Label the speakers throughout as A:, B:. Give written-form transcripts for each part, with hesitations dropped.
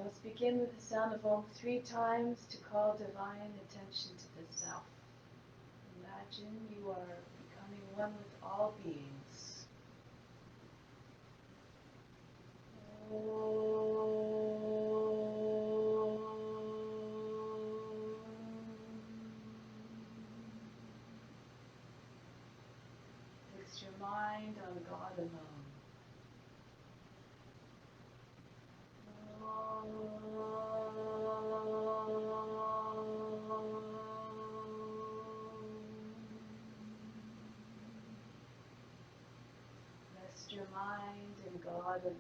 A: Let's begin with the sound of Om 3 times to call divine attention to the self. Imagine you are becoming one with all beings. Fix your mind on God alone. Rest your mind in God alone.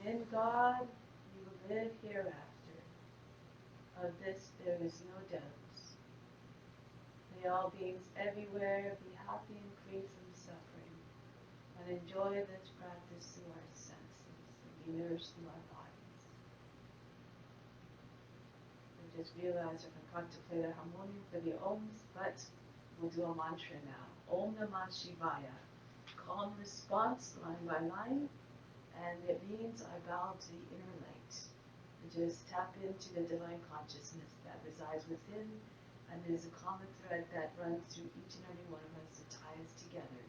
A: And in God, you will live hereafter. Of this there is no doubt. May all beings everywhere be happy and free from suffering, and enjoy this practice through our senses, and be nourished through our bodies. I just realized I forgot to play the harmonium for the Oms, but we'll do a mantra now. Om Namah Shivaya. Calm response, line by line, and it means I bow to the inner light. Just tap into the divine consciousness that resides within, and there's a common thread that runs through each and every one of us to tie us together.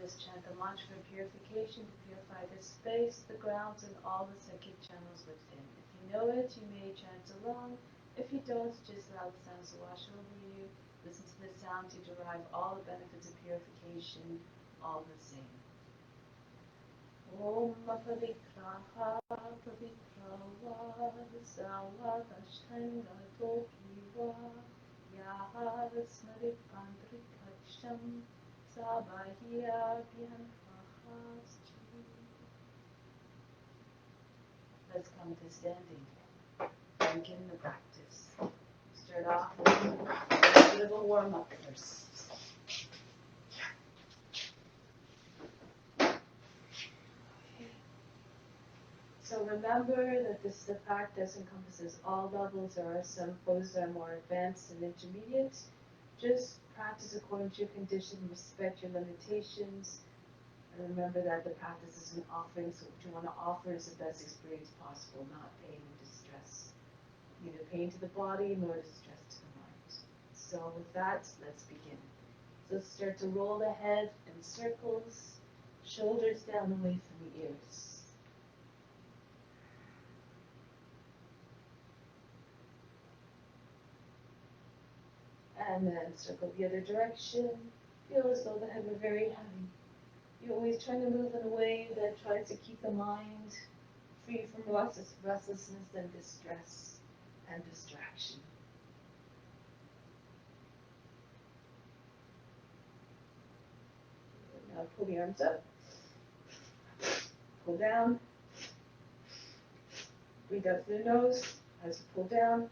A: Just chant the mantra of purification to purify the space, the grounds, and all the psychic channels within. If you know it, you may chant along. If you don't, just allow the sounds to wash over you. Listen to the sound to derive all the benefits of purification, all the same. Om Pavitraha Pavitrava Savadashtanga Tokiva Yaha Smaripandrikaksham Let's come to standing. Begin the practice. Start off with a bit of a warm-up first. So remember that this is a practice encompasses all levels. There are some poses that are more advanced and intermediate. Just practice according to your condition, respect your limitations, and remember that the practice is an offering, so what you want to offer is the best experience possible, not pain and distress. Neither pain to the body nor distress to the mind. So with that, let's begin. So start to roll the head in circles, shoulders down away from the ears. And then circle the other direction. Feel as though the head were very heavy. You're always trying to move in a way that tries to keep the mind free from restlessness and distress and distraction. Now pull the arms up, pull down, breathe out through the nose as you pull down.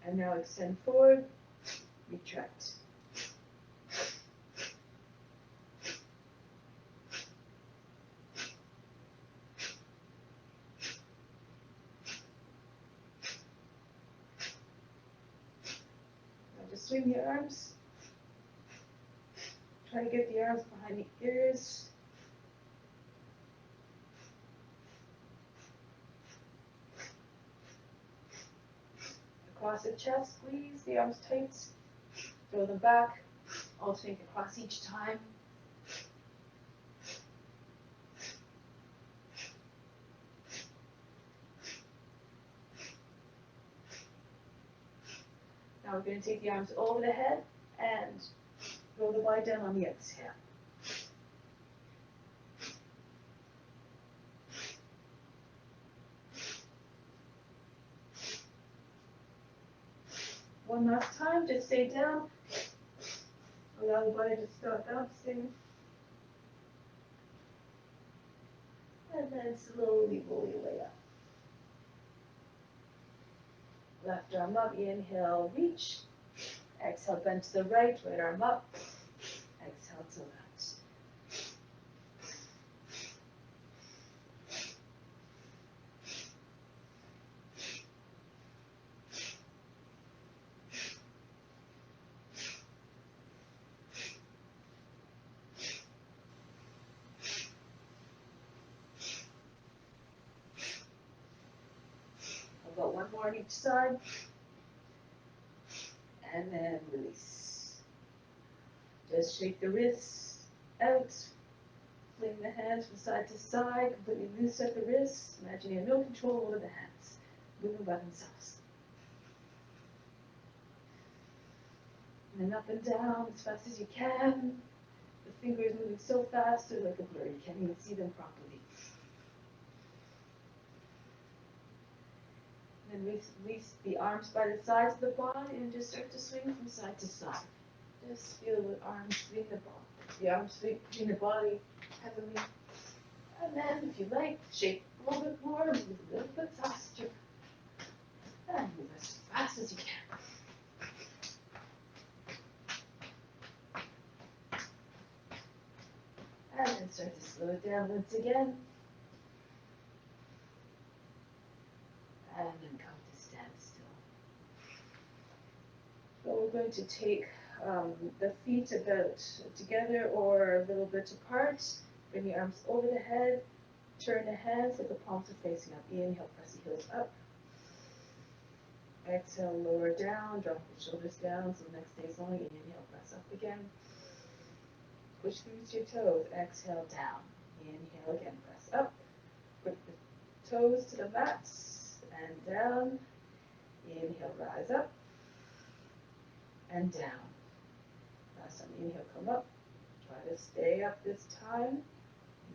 A: And now extend forward, retract. Now just swing the arms. Try to get the arms behind the ears. Across the chest, squeeze the arms tight. Throw them back. Alternate across each time. Now we're going to take the arms over the head and roll the body down on the exhale. One last time, just stay down. Allow the body to start bouncing. And then slowly roll your way up. Left arm up, inhale, reach. Exhale, bend to the right, right arm up. Exhale to left. I've got one more on each side. And then release. Just shake the wrists out. Fling the hands from side to side. Completely loose at the wrists. Imagine you have no control over the hands. Moving by themselves. And then up and down as fast as you can. The fingers moving so fast they're like a blur. You can't even see them properly. And then release the arms by the sides of the body and just start to swing from side to side. Just feel the arms swing the body. The arms swing between the body heavily. And then, if you like, shake a little bit more, move a little bit faster. And move as fast as you can. And then start to slow it down once again. And then come to standstill. So we're going to take the feet about together or a little bit apart. Bring the arms over the head. Turn the hands so the palms are facing up. Inhale, press the heels up. Exhale, lower down. Drop the shoulders down so the neck stays long. Inhale, press up again. Push through your toes. Exhale, down. Inhale again, press up. Bring the toes to the mat and down. Inhale, rise up and down. Last time, inhale, come up. Try to stay up this time.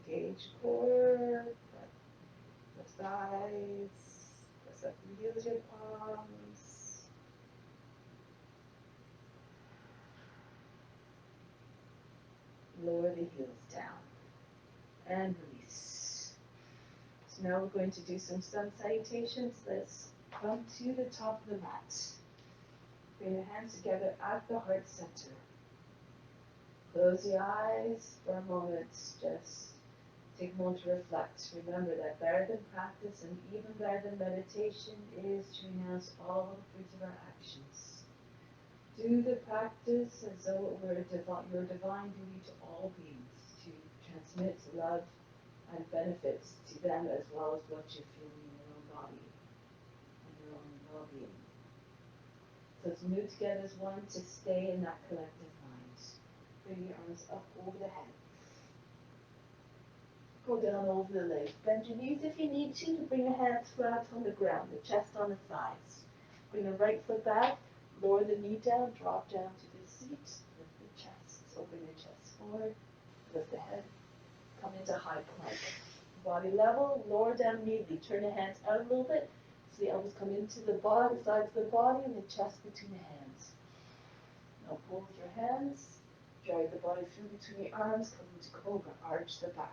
A: Engage core. The thighs. Press up the heels of your palms. Lower the heels down. And release. So now we're going to do some sun salutations. Let's come to the top of the mat. Bring your hands together at the heart center. Close your eyes for a moment. Just take a moment to reflect. Remember that better than practice and even better than meditation is to enhance all the fruits of our actions. Do the practice as though it were your divine duty to all beings, to transmit love and benefits to them as well as what you feel in your own body and your own well-being. So let's move together as one to stay in that collective mind. Bring your arms up over the head. Go down over the legs. Bend your knees if you need to bring your hands flat on the ground, the chest on the thighs. Bring the right foot back, lower the knee down, drop down to the seat, lift the chest. So bring the chest forward, lift the head, come into high plank. Body level, lower down immediately. Turn the hands out a little bit. So the elbows come into the body, sides of the body, and the chest between the hands. Now pull with your hands, drag the body through between the arms, come into Cobra, arch the back.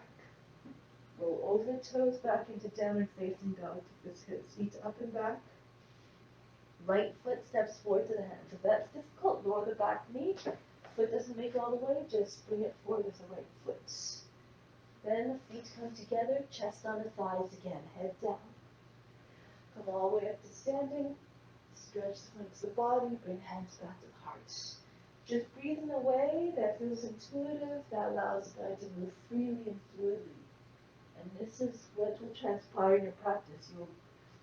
A: Roll over the toes back into downward facing dog. Take the feet up and back. Right foot steps forward to the hands. If that's difficult, lower the back knee. Foot doesn't make it all the way, just bring it forward with the right foot. Then the feet come together, chest on the thighs again, head down. Come all the way up to standing. Stretch the flanks of the body, bring hands back to the heart. Just breathe in a way that feels intuitive, that allows the body to move freely and fluidly. And this is what will transpire in your practice. You'll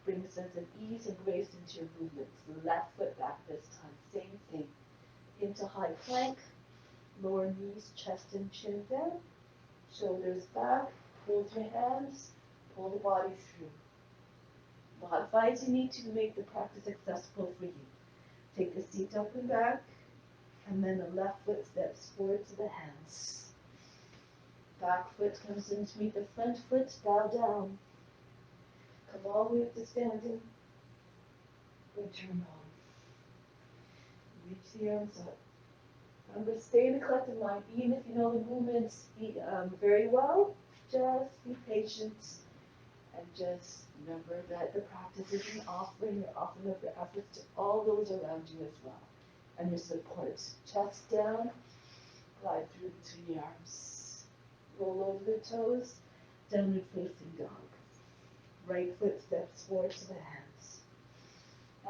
A: bring a sense of ease and grace into your movements. The left foot back this time, same thing. Into high plank, lower knees, chest and chin down. Shoulders back, pull with your hands, pull the body through. Modify as you need to make the practice accessible for you. Take the seat up and back, and then the left foot steps forward to the hands. Back foot comes in to meet the front foot, bow down. Come all the way up to standing. Return home. Reach the arms up. Remember, stay in the collective mind, even if you know the movements very well. Just be patient and just remember that the practice is an offering. You're offering up your efforts to all those around you as well. And your support. Chest down, glide through between the arms. Roll over the toes, downward facing dog. Right foot steps forward to the hands.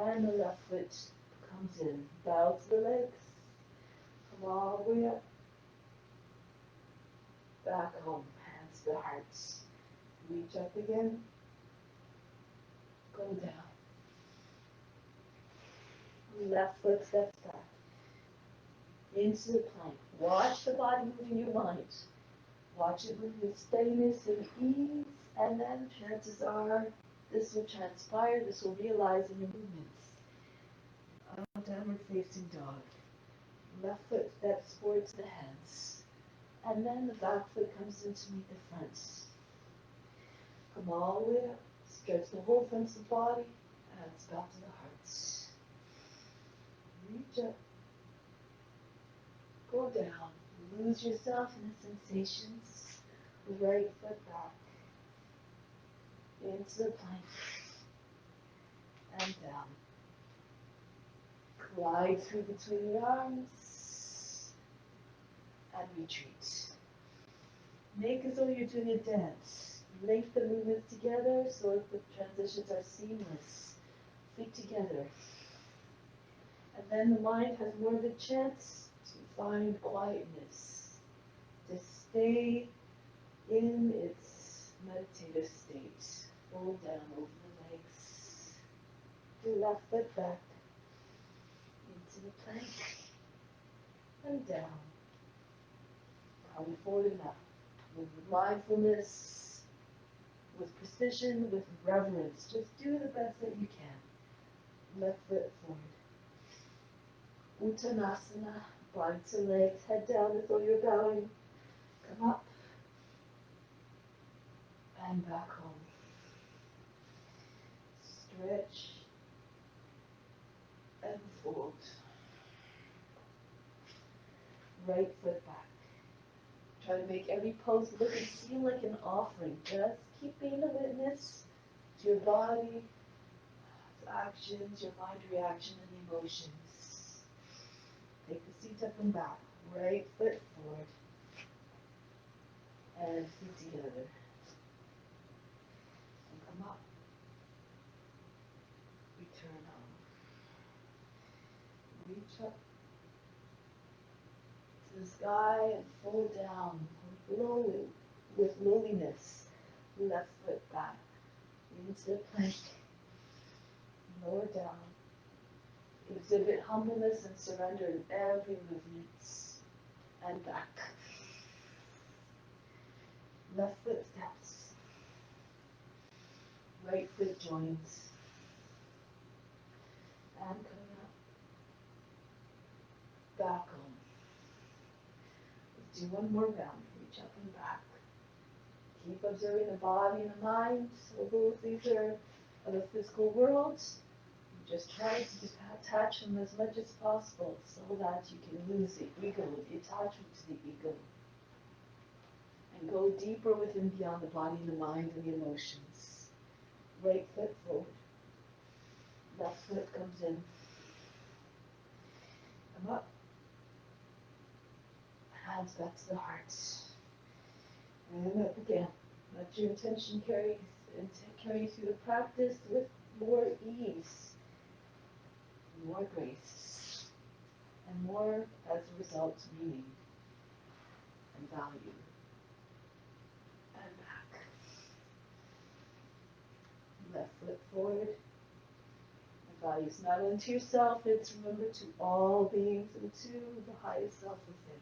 A: And the left foot comes in. Bow to the legs. Come all the way up. Back home. Hands to the hearts. Reach up again. Go down. Left foot steps back. Into the plank. Watch the body move in your mind. Watch it move with steadiness and ease, and then chances are this will transpire, this will realize in your movements. Downward facing dog. Left foot steps forward to the hands, and then the back foot comes in to meet the front. Come all the way up, stretch the whole front of the body, and it's back to the heart. Reach up. Go down. Lose yourself in the sensations. Right foot back. Into the plank. And down. Glide through between the arms. And retreat. Make as though you're doing a dance. Link the movements together so that the transitions are seamless. Feet together. And then the mind has more of a chance to find quietness, to stay in its meditative state. Fold down over the legs. Do left foot back into the plank and down. Come forward and up with mindfulness, with precision, with reverence. Just do the best that you can. Left foot forward. Uttanasana, bind to legs, head down as though you're bowing. Come up and back home. Stretch and fold. Right foot back. Try to make every pose look and feel like an offering. Just keep being a witness to your body, its actions, your mind reaction, and emotions. Take the seat up and back. Right foot forward. And feet together. And come up. Return home. Reach up to the sky and fold down. Below it with lowliness. Left foot back. Into the plank. Lower down. Exhibit humbleness and surrender in every movement. And back. Left foot steps. Right foot joins. And coming up. Back home. Let's do one more round. Reach up and back. Keep observing the body and the mind. Although these are of the physical world, you just try to detach them as much as possible so that you can lose the ego, the attachment to the ego. And go deeper within beyond the body and the mind and the emotions. Right foot forward. Left foot comes in. Come up. Hands back to the heart. And up again. Let your attention carry you through the practice with more ease, more grace, and more, as a result, meaning and value. And back. Left foot forward. And values not only to yourself, it's remember to all beings and to the highest self within.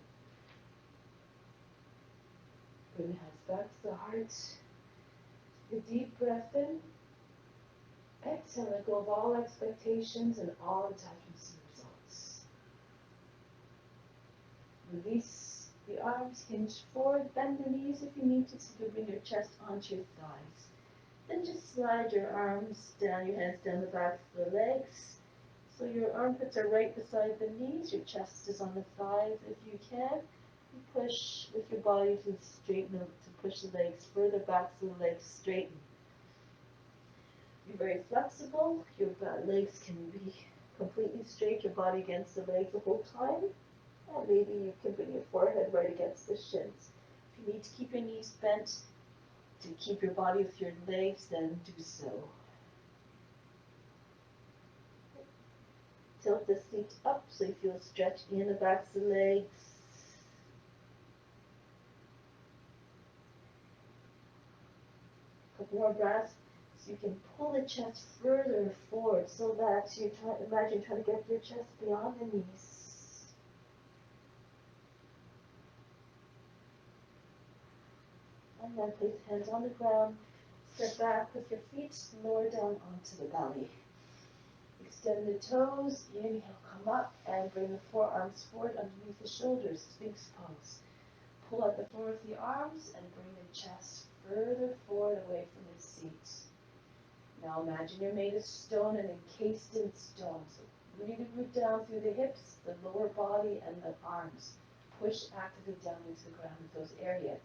A: Bring the hands back to the heart. Take a deep breath in. Exhale, let go of all expectations and all attachments and results. Release the arms, hinge forward, bend the knees if you need to, so you bring your chest onto your thighs. Then just slide your arms down, your hands down the backs of the legs. So your armpits are right beside the knees, your chest is on the thighs if you can. You push with your body to straighten up, to push the legs further back so the legs straighten. Be very flexible, your legs can be completely straight, your body against the legs the whole time. And maybe you can bring your forehead right against the shins. If you need to keep your knees bent to keep your body with your legs, then do so. Tilt the seat up so you feel stretch in the backs of the legs. A couple more breaths. So you can pull the chest further forward so that imagine you're trying to get your chest beyond the knees. And then place hands on the ground. Step back with your feet lower down onto the belly. Extend the toes. Inhale, come up and bring the forearms forward underneath the shoulders. Sphinx pose. Pull out the floor of the arms and bring the chest further forward away from the seat. Now imagine you're made of stone and encased in stone. So really root down through the hips, the lower body, and the arms. Push actively down into the ground with those areas.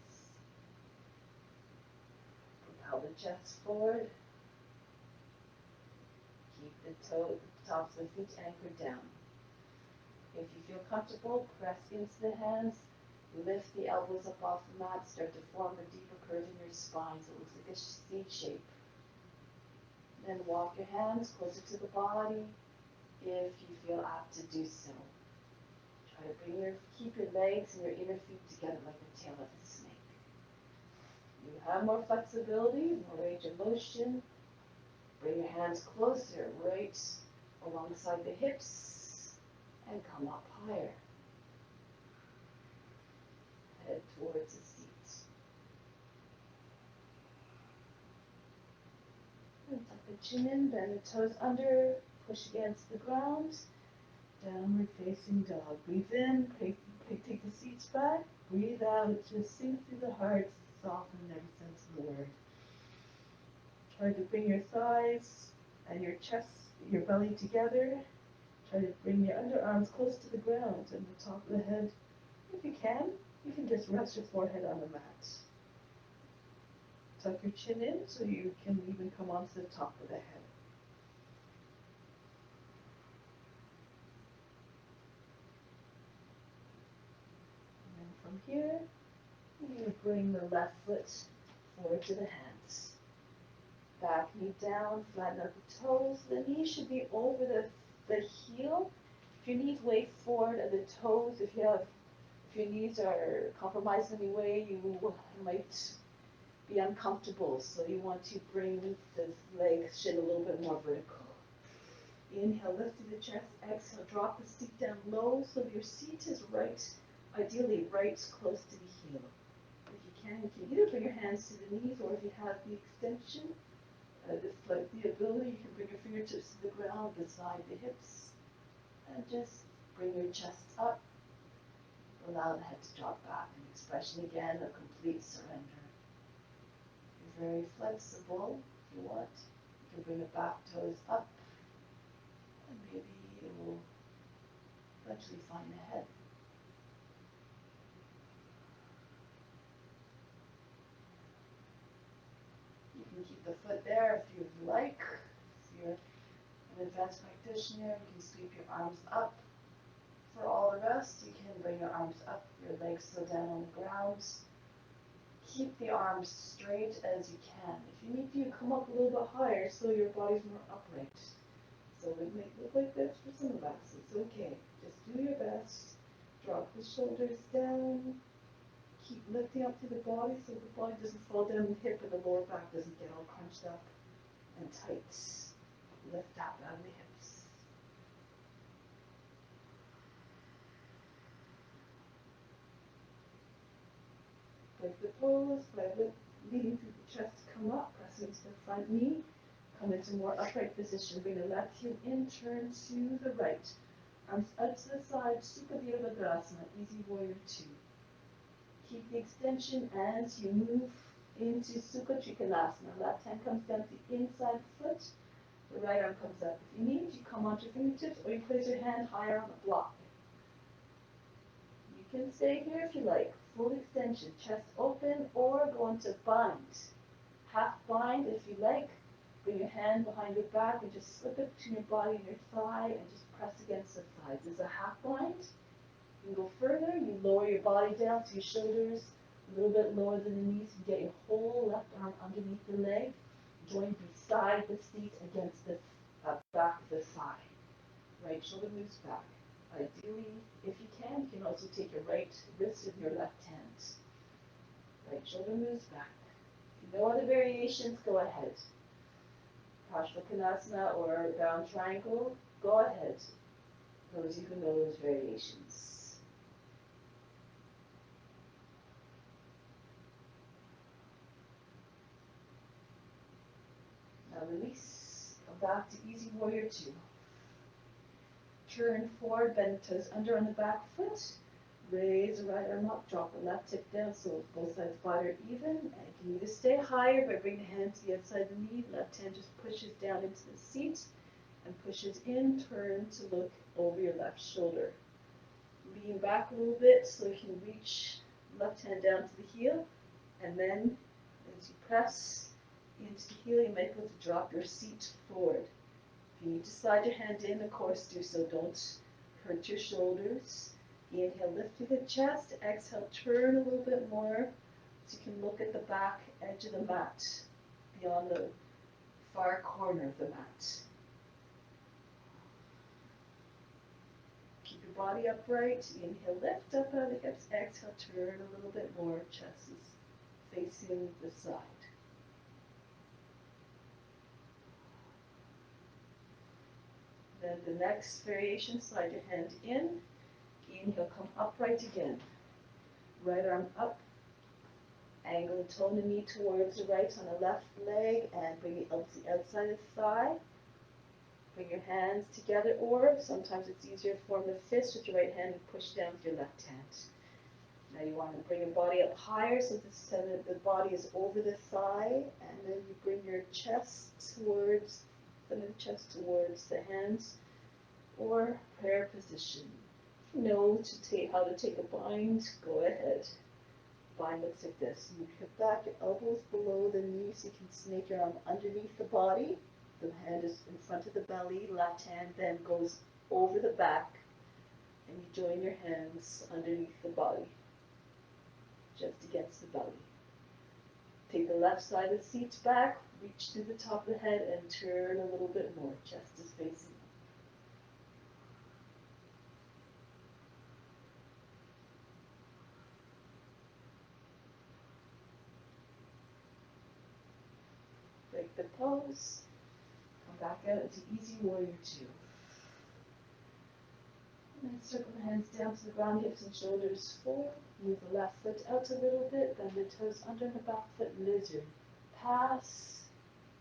A: Propel the chest forward. Keep the tops of the feet anchored down. If you feel comfortable, press into the hands. Lift the elbows up off the mat. Start to form a deeper curve in your spine so it looks like a C shape. Then walk your hands closer to the body if you feel apt to do so. Try to keep your legs and your inner feet together like the tail of a snake. You have more flexibility, more range of motion. Bring your hands closer, right alongside the hips, and come up higher. Head towards the seat. And tuck the chin in, bend the toes under, push against the ground. Downward facing dog. Breathe in, take the seats back. Breathe out, just sink through the heart, soften in every sense of the word. Try to bring your thighs and your chest, your belly together. Try to bring your underarms close to the ground and the top of the head. If you can just rest your forehead on the mat. Tuck your chin in so you can even come onto the top of the head. from here, you bring the left foot forward to the hands. Back knee down, flatten out the toes. The knee should be over the heel. If your knees way forward and the toes, if your knees are compromised in any way, you might be uncomfortable. So you want to bring the leg shin a little bit more vertical. Inhale, lift to the chest. Exhale, drop the seat down low so your seat is right, ideally right close to the heel. If you can either bring your hands to the knees, or if you have the extension, the ability, you can bring your fingertips to the ground beside the hips, and just bring your chest up. Allow the head to drop back. An expression again of complete surrender. You're very flexible if you want. You can bring the back toes up, and maybe it will eventually find the head. You can keep the foot there if you like. If you're an advanced practitioner, you can sweep your arms up. For all the rest, you can bring your arms up, your legs still down on the ground. Keep the arms straight as you can. If you need to, come up a little bit higher so your body's more upright. So it might look like this for some of us. It's okay. Just do your best. Drop the shoulders down. Keep lifting up to the body so the body doesn't fall down the hip and the lower back doesn't get all crunched up and tight. Lift up out of the hips. Break the pose by leading through the chest, come up, press into the front knee, come into more upright position. Bring the left heel in, turn to the right. Arms out to the side, Supta Virabhadrasana, Easy Warrior 2. Keep the extension as you move into Sukha Trikonasana. Left hand comes down to the inside foot, the right arm comes up. If you need, you come onto your fingertips or you place your hand higher on the block. You can stay here if you like. Full extension, chest open, or go into bind. Half bind if you like. Bring your hand behind your back and just slip it between your body and your thigh and just press against the thighs. This is a half bind. You can go further. You lower your body down to your shoulders, a little bit lower than the knees. You get your whole left arm underneath the leg. Join beside the seat against the back of the thigh. Right shoulder moves back. Ideally, if you can also take your right wrist with your left hand. Right shoulder moves back. If no other variations, go ahead. Parshvakonasana or round triangle, go ahead. Those you who know those variations. Now release. Come back to Easy Warrior 2. Turn forward, bend the toes under on the back foot. Raise the right arm up, drop the left hip down so both sides body are even. And you can either stay higher by bringing the hand to the outside of the knee. Left hand just pushes down into the seat and pushes in. Turn to look over your left shoulder. Lean back a little bit so you can reach left hand down to the heel. And then as you press into the heel, you might be able to drop your seat forward. If you need to slide your hand in, of course, do so. Don't hurt your shoulders. Inhale, lift through the chest. Exhale, turn a little bit more so you can look at the back edge of the mat, beyond the far corner of the mat. Keep your body upright. Inhale, lift up out of the hips. Exhale, turn a little bit more. Chest is facing the side. Then the next variation, slide your hand in. Inhale, come upright again. Right arm up. Angle the toe and the knee towards the right on the left leg and bring it up to the outside of the thigh. Bring your hands together, or sometimes it's easier to form the fist with your right hand and push down with your left hand. Now you want to bring your body up higher so the body is over the thigh, and then you bring your chest towards the hands, or prayer position. Know how to take a bind, go ahead. Bind looks like this. You hip back, your elbows below the knees, so you can snake your arm underneath the body. The hand is in front of the belly, left hand then goes over the back, and you join your hands underneath the body. just against the belly. Take the left side of the seat back, reach to the top of the head and turn a little bit more, chest is facing up. Break the pose, come back out into Easy Warrior 2. And then circle the hands down to the ground, hips and shoulders forward. Move the left foot out a little bit, bend the toes under the back foot, lizard. Pass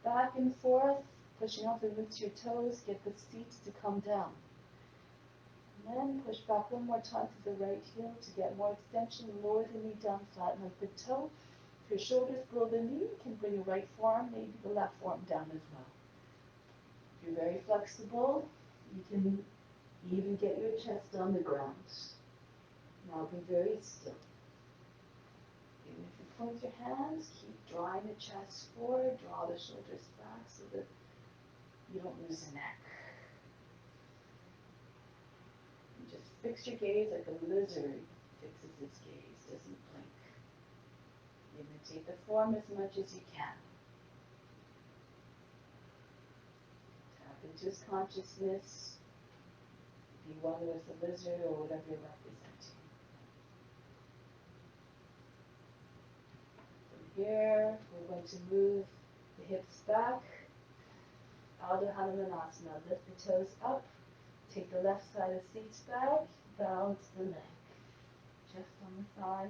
A: back and forth, pushing off the roots of your toes, get the seat to come down. And then push back one more time to the right heel to get more extension, lower the knee down, flatten out the toe. If your shoulders below the knee, you can bring your right forearm, maybe the left forearm down as well. If you're very flexible, you can even get your chest on the ground. Now be very still. Even if you point your hands, keep drawing the chest forward, draw the shoulders back so that you don't lose the neck. You just fix your gaze like a lizard fixes its gaze, doesn't blink. Imitate the form as much as you can. Tap into his consciousness. Be one with the lizard or whatever you're representing. From here, we're going to move the hips back. Out of Hanamunasana. Lift the toes up. Take the left side of the seats back. Balance the leg. Chest on the thigh.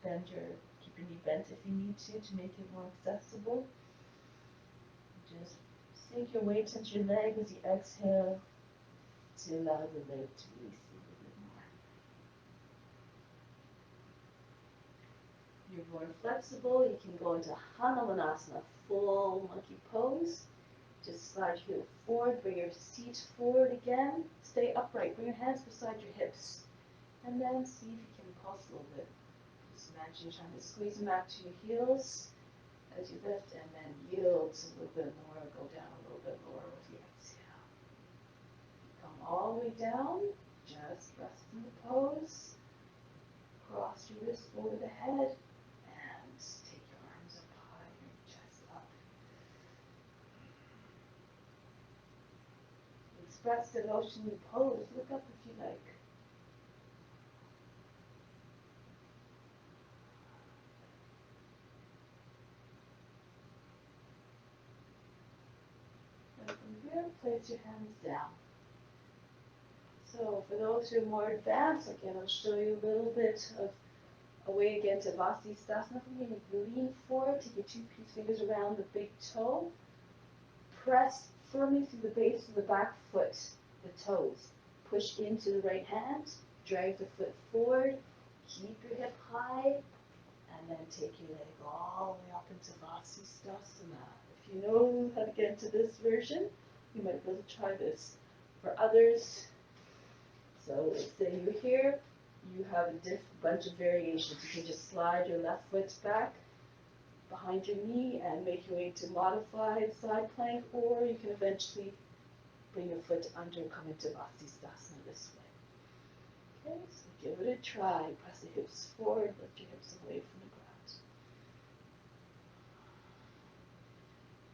A: Bend keep your knee bent if you need to make it more accessible. Just sink your weight into your leg as you exhale to allow the leg to release a little bit more. If you're more flexible, you can go into Hanamunasana, full monkey pose. Just slide your heel forward, bring your seat forward again. Stay upright, bring your hands beside your hips. And then see if you can pulse a little bit. Just imagine you're trying to squeeze them back to your heels as you lift, and then yield a little bit more, go down a little bit lower with the exhale. Come all the way down, just rest in the pose. Cross your wrists over the head, and take your arms up high, your chest up. Express devotion in the pose. Look up if you like. And from here, place your hands down. So for those who are more advanced, again, I'll show you a little bit of a way again to Vasisthasana. From here, you can lean forward, take your two fingers around the big toe. Press firmly through the base of the back foot, the toes. Push into the right hand, drag the foot forward, keep your hip high, and then take your leg all the way up into Vasisthasana. If you know how to get into this version, you might be able to try this. For others, so let's say you're here, you have a bunch of variations. You can just slide your left foot back behind your knee and make your way to modified side plank, or you can eventually bring your foot under and come into Vasisthasana this way. Okay, so give it a try. Press the hips forward, lift your hips away from the ground.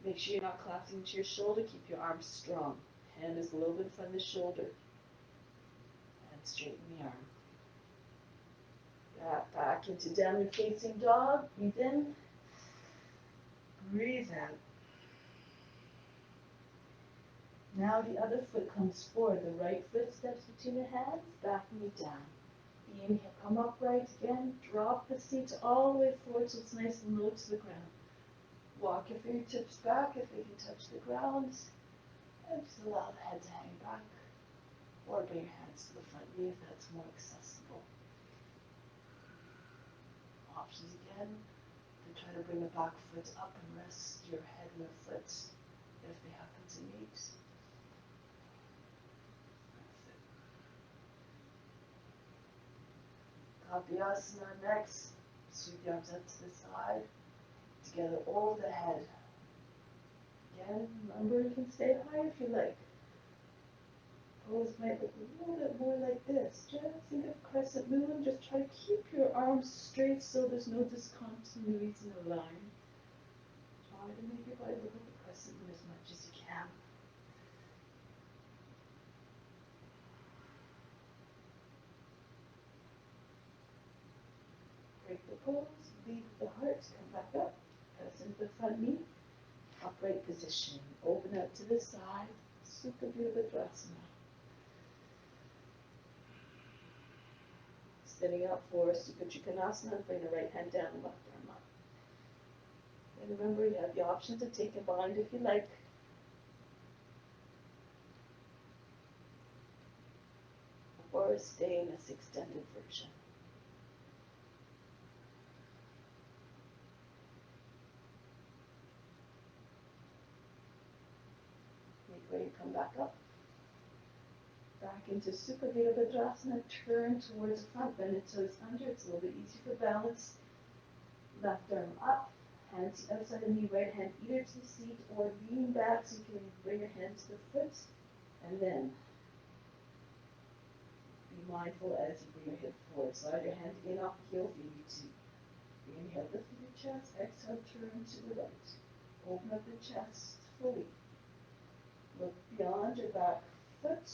A: Make sure you're not collapsing into your shoulder. Keep your arms strong. Hand is a little bit in front of the shoulder. And straighten the arm. Back into downward facing dog. Breathe in. Breathe out. Now the other foot comes forward. The right foot steps between the hands, backing it down. Inhale, come upright again. Drop the seat all the way forward so it's nice and low to the ground. Walk your fingertips back if they can touch the ground. And just allow the head to hang back. Or bring your hands to the front knee if that's more accessible. Options again. And try to bring the back foot up and rest your head and your foot if they happen to meet. Kapyasana next. Sweep the arms up to the side. Together over the head. Again, remember you can stay high if you like. Pose might look a little bit more like this. Just think of crescent moon. Just try to keep your arms straight so there's no discontinuities in the line. Try to make your body look like a crescent moon as much as you can. Break the pose, lead with the heart, come back up, press into the front knee, upright position, open out to the side, Sukha Virabhadrasana. Standing up for Sukha Trikonasana, bring the right hand down, left arm up. And remember, you have the option to take a bind if you like. Or stay in this extended version. Make way, come back up. Back into Sukha Virabhadrasana, turn towards the front, bend the toes under, it's a little bit easier for balance. Left arm up, hands outside the knee, right hand either to the seat or lean back so you can bring your hand to the foot. And then be mindful as you bring your hip forward. Slide your hand in off the heel if you need to. Inhale, lift your chest, exhale, turn to the right. Open up the chest fully. Look beyond your back foot.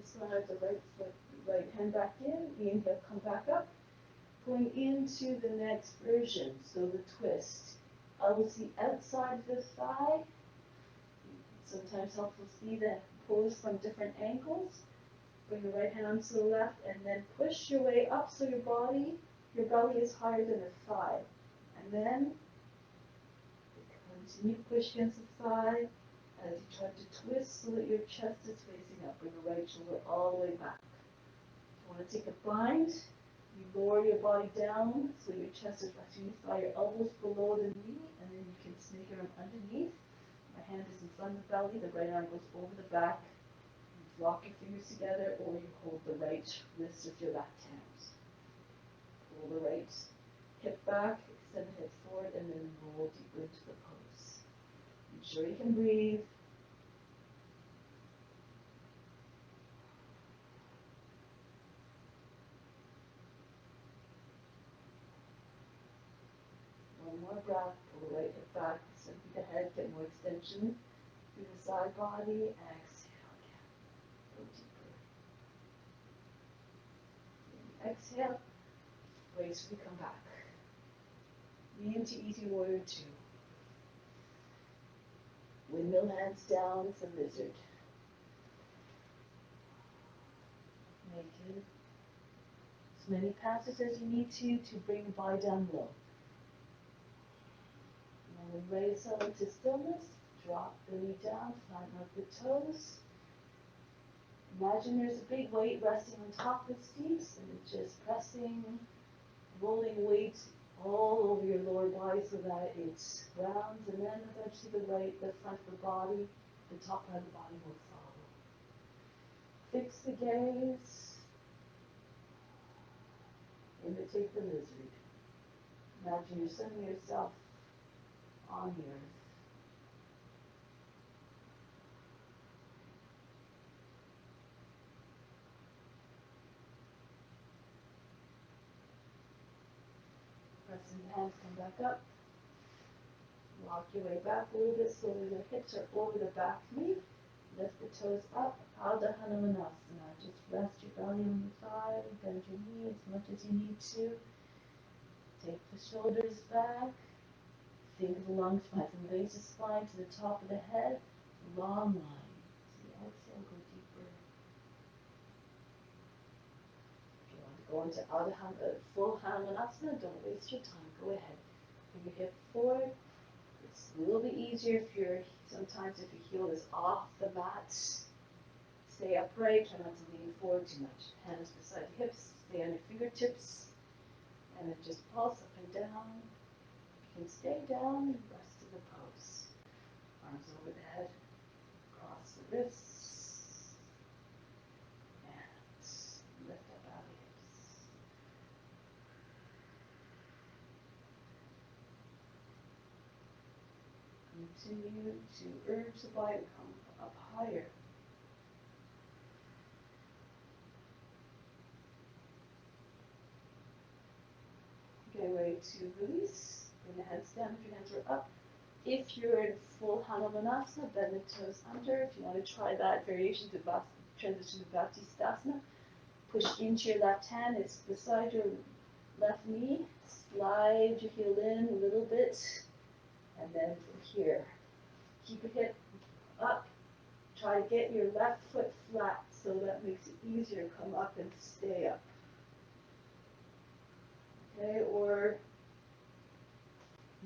A: Slide the right foot, right hand back in. Inhale, come back up. Going into the next version, so the twist. I will see outside the thigh. Sometimes helpful to see the pose from different angles. Bring the right hand to the left and then push your way up so your belly is higher than the thigh. And then continue to push against the thigh as you try to twist so that your chest is facing up. Bring the right shoulder all the way back. If you want to take a bind, you lower your body down so your chest is resting by your elbows below the knee, and then you can snake your arm underneath. My hand is in front of the belly, the right arm goes over the back. You lock your fingers together, or you hold the right wrist with your left hand. Pull the right hip back, extend the head forward, and then roll deeper into the pose. Ensure you can breathe. One more breath, pull the right hip back, extend the head, get more extension through the side body. Exhale again. Go deeper. Exhale. Gracefully come back. Into Easy Warrior 2. Windmill hands down for lizard. Make it as many passes as you need to bring the body down low. And then raise up into stillness. Drop the knee down, flatten out the toes. Imagine there's a big weight resting on top of the feet and just pressing, rolling weight all over your lower body so that it rounds, and then eventually the front of the body, the top part of the body will follow. Fix the gaze. Imitate the lizard. Imagine you're sending yourself on the earth. Pressing the hands, come back up. Walk your way back a little bit so that your hips are over the back knee. Lift the toes up, Ardha Hanamunasana. Just rest your belly on the thigh, bend your knee as much as you need to. Take the shoulders back. Think of the long spine from the base of the spine to the top of the head. Long line. So you exhale, go deeper. If you want to go into full Hanamunasana, don't waste your time. Go ahead. Bring your hip forward. It's a little bit easier sometimes if your heel is off the mat. Stay upright, try not to lean forward too much. Hands beside the hips, stay on your fingertips, and then just pulse up and down. If you can stay down, rest of the pose. Arms over the head, cross the wrists, and lift up out of the hips. Continue to urge the body to come up higher. Get ready to release. Bring the hands down if your hands are up. If you're in full Hanamunasana, bend the toes under. If you want to try that variation to transition to Vastisthasana, push into your left hand. It's beside your left knee. Slide your heel in a little bit. And then from here, keep your hip up. Try to get your left foot flat so that makes it easier to come up and stay up. Okay, or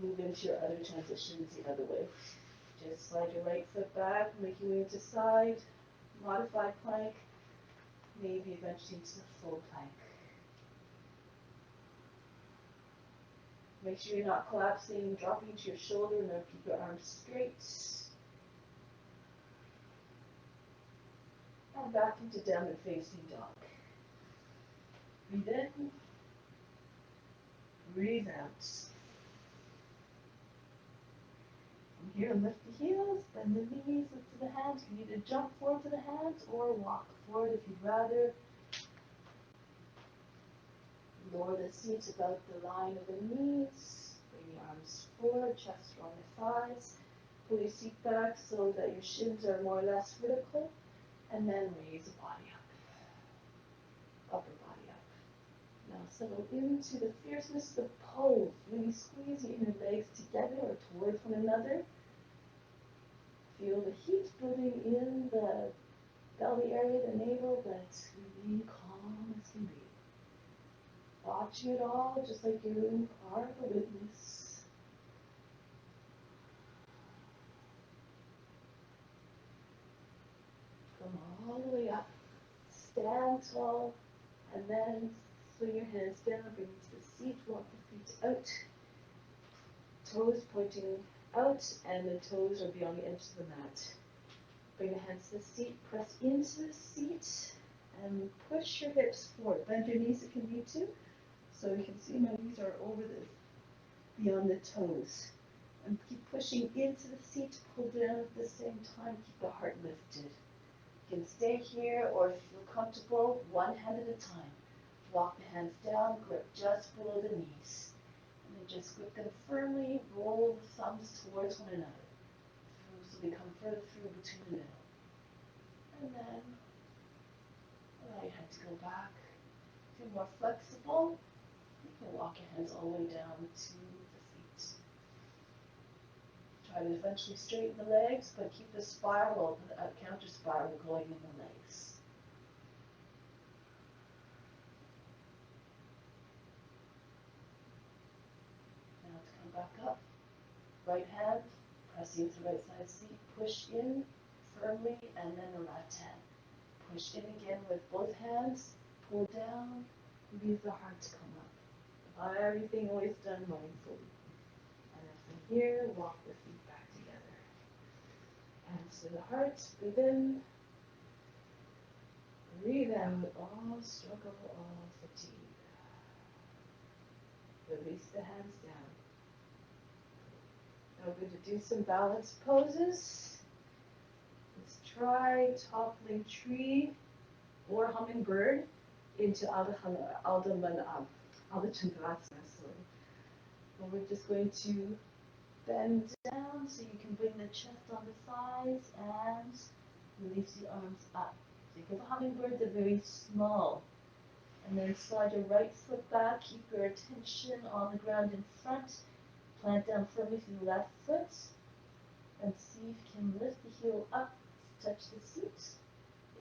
A: move into your other transitions the other way. Just slide your right foot back, make your way into side, modified plank, maybe eventually into the full plank. Make sure you're not collapsing, dropping to your shoulder, and then keep your arms straight. And back into downward facing dog. Breathe in, breathe out. From here, lift the heels, bend the knees, lift to the hands. You can either jump forward to the hands or walk forward if you'd rather. Lower the seat about the line of the knees. Bring your arms forward, chest on the thighs. Pull your seat back so that your shins are more or less vertical. And then raise the body up. Upper body up. Now settle into the fierceness of the pose. Really squeeze your inner legs together or towards one another. Feel the heat building in the belly area, the navel, but really calm as can be. Watching it all just like you are the witness. Come all the way up. Stand tall, and then swing your hands down, bring it to the seat, walk the feet out. Toes pointing out, and the toes are beyond the edge of the mat. Bring the hands to the seat, press into the seat, and push your hips forward. Bend your knees if you need to. So you can see my knees are over the, beyond the toes. And keep pushing into the seat, pull down at the same time, keep the heart lifted. You can stay here, or if you feel comfortable, one hand at a time. Walk the hands down, grip just below the knees. And then just grip them firmly, roll the thumbs towards one another. So they come further through between the middle. And then allow your head to go back. If you're more flexible, you can walk your hands all the way down to the feet. Try to eventually straighten the legs, but keep the spiral, counter spiral going in the legs. Now to come back up. Right hand, pressing to the right side seat, push in firmly, and then the left hand. Push in again with both hands, pull down, leave the heart to come up. Everything always done mindfully. And then from here, walk the feet back together. Hands to the heart, breathe in, breathe out, all struggle, all fatigue. Release the hands down. Now we're going to do some balance poses. Let's try toppling tree or hummingbird into Ardha Chandrasana. And we're just going to bend down so you can bring the chest on the sides and release the arms up. So because hummingbirds are very small. And then slide your right foot back, keep your attention on the ground in front. Plant down firmly through the left foot. And see if you can lift the heel up, touch the seat.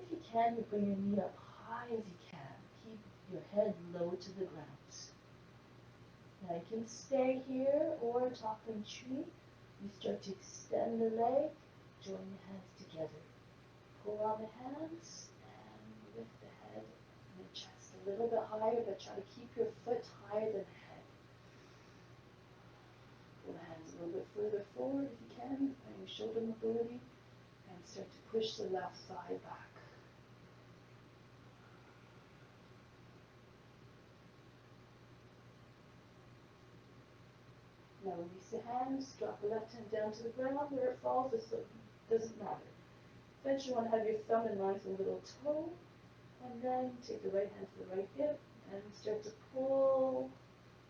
A: If you can, you bring your knee up high as you can. Keep your head low to the ground. Now you can stay here or toppling tree. You start to extend the leg, join the hands together. Pull on the hands and lift the head and the chest a little bit higher, but try to keep your foot higher than the head. Pull the hands a little bit further forward if you can, by your shoulder mobility, and start to push the left thigh back. Now release your hands, drop the left hand down to the ground. Where it falls, this doesn't matter. Eventually you want to have your thumb in line with the little toe, and then take the right hand to the right hip, and start to pull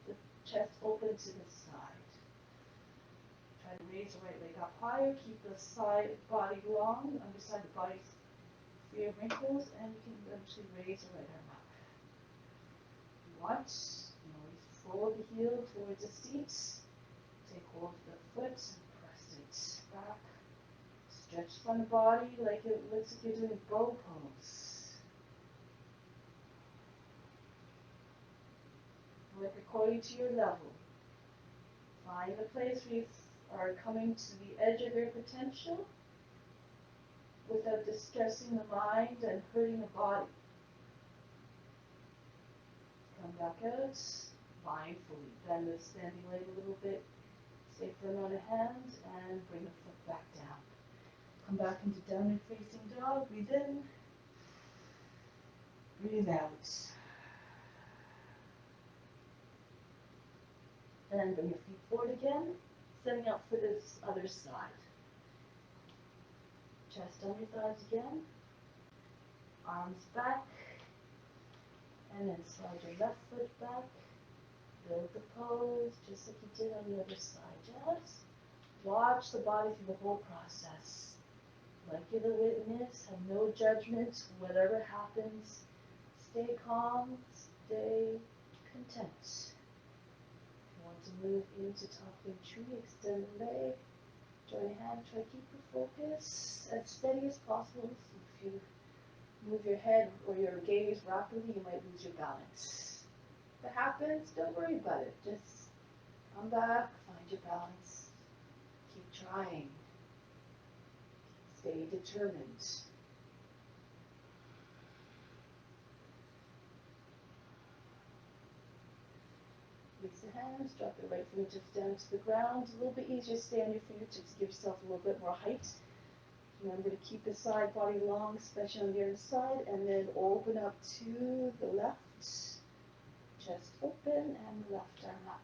A: the chest open to the side. Try to raise the right leg up higher, keep the side body long, underside the body free of wrinkles, and you can eventually raise the right arm up. If you want, you know, fold the heel towards the seat, take hold of the foot and press it back. Stretch the front body like it looks like you're doing a bow pose. Work according to your level. Find a place where you are coming to the edge of your potential without distressing the mind and hurting the body. Come back out mindfully. Bend the standing leg a little bit. Stay firm on a hand and bring the foot back down. Come back into downward facing dog. Breathe in. Breathe out. Then bring your feet forward again. Setting up for this other side. Chest on your thighs again. Arms back. And then slide your left foot back. Build the pose just like you did on the other side. Just watch the body through the whole process. Like you're the witness, have no judgment, whatever happens. Stay calm, stay content. If you want to move into talking tree, extend the leg, join hand, try to keep your focus as steady as possible. If you move your head or your gaze rapidly, you might lose your balance. If it happens, don't worry about it. Just come back, find your balance, keep trying, stay determined. Release the hands, drop the right fingertips down to the ground. A little bit easier to stay on your fingertips, give yourself a little bit more height. Remember to keep the side body long, especially on the other side, and then open up to the left. Chest open and left arm up.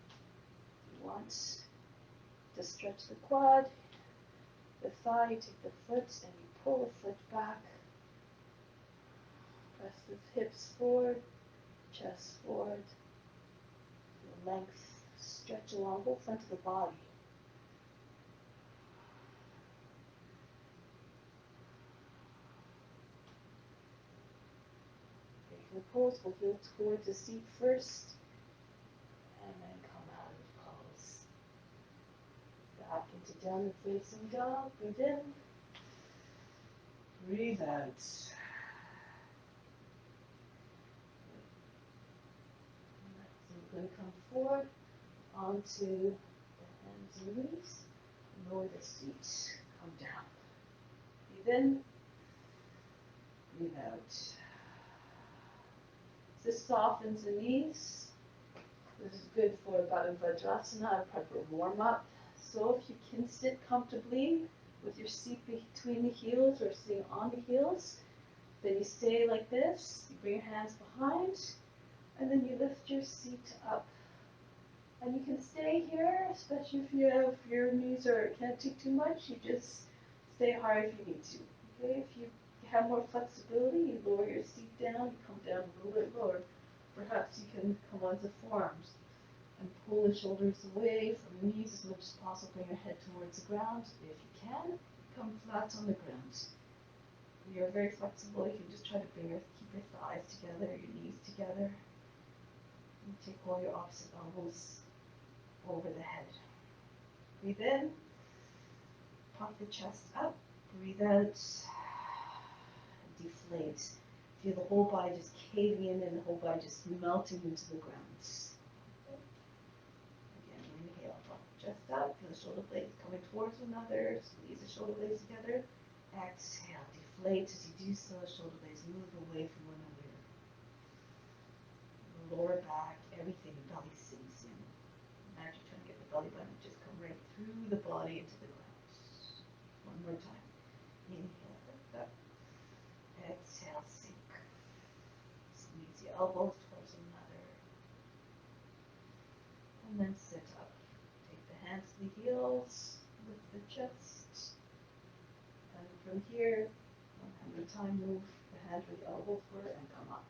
A: If you want to stretch the quad, the thigh, you take the foot and you pull the foot back. Press the hips forward, chest forward. The length, stretch along the whole front of the body. The pose, we'll heel towards the seat first, and then come out of pose. Back into downward facing dog. Breathe in. Breathe out. So we're going to come forward onto the hands and knees. Lower the seat. Come down. Breathe in. Breathe out. This softens the knees. This is good for about a Vajrasana, a proper warm-up. So if you can sit comfortably with your seat between the heels or sitting on the heels, then you stay like this. You bring your hands behind, and then you lift your seat up. And you can stay here, especially if you have your knees or can't do too much. You just stay hard if you need to. Okay, if you have more flexibility, you lower your seat down, you come down a little bit lower. Perhaps you can come onto forearms and pull the shoulders away from the knees as much as possible. Bring your head towards the ground. If you can, come flat on the ground. If you're very flexible, you can just try to keep your thighs together, your knees together. And take all your opposite elbows over the head. Breathe in. Puff the chest up. Breathe out. Deflate. Feel the whole body just caving in and the whole body just melting into the ground. Okay. Again, inhale, puff the chest up. Feel the shoulder blades coming towards one another. Squeeze the shoulder blades together. Exhale, deflate as you do so. Shoulder blades move away from one another. Lower back, everything, the belly sinks in. Imagine trying to get the belly button to just come right through the body into the ground. One more time. Inhale, lift up. Exhale, sink. Squeeze your elbows towards one another. And then sit up. Take the hands to the heels, lift the chest. And from here, one hand at a time, move the hand where the elbows were and come up.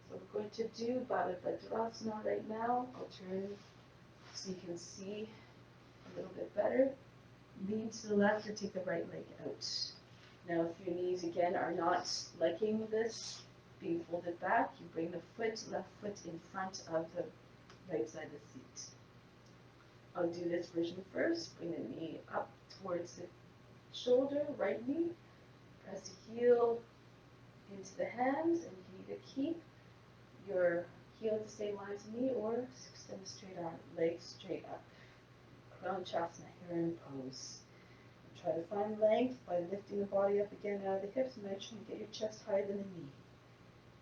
A: So we're going to do Baddha Vajrasana right now. I'll turn so you can see a little bit better. Lean to the left or take the right leg out. Now if your knees again are not liking this, being folded back, you bring the left foot in front of the right side of the seat. I'll do this version first. Bring the knee up towards the shoulder, right knee. Press the heel into the hands, and you can either keep your heel at the same line as the knee or extend the straight arm, legs straight up. Crown Chasana, Heron pose. Try to find length by lifting the body up again out of the hips. Make sure you get your chest higher than the knee.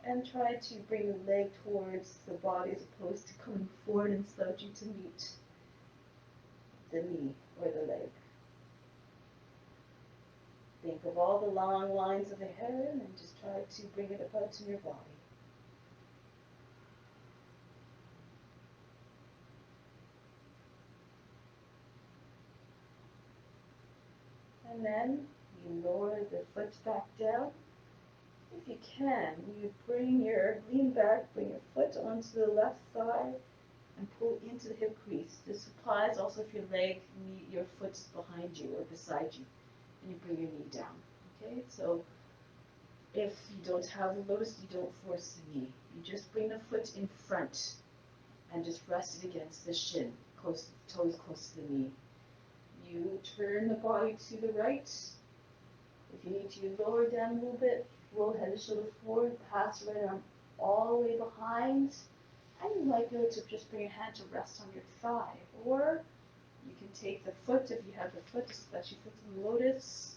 A: And try to bring the leg towards the body as opposed to coming forward and slouching to meet the knee or the leg. Think of all the long lines of the heron and just try to bring it about in your body. And then you lower the foot back down. If you can, you lean back, bring your foot onto the left thigh and pull into the hip crease. This applies also if your foot's behind you or beside you, and you bring your knee down. Okay, so if you don't have the lotus, you don't force the knee. You just bring the foot in front and just rest it against the shin, toes close to the knee. You turn the body to the right. If you need to, lower down a little bit, roll head and shoulder forward, pass the right arm all the way behind, and you might be able to just bring your hand to rest on your thigh. Or you can take the foot, if you have the foot, especially if it's in lotus,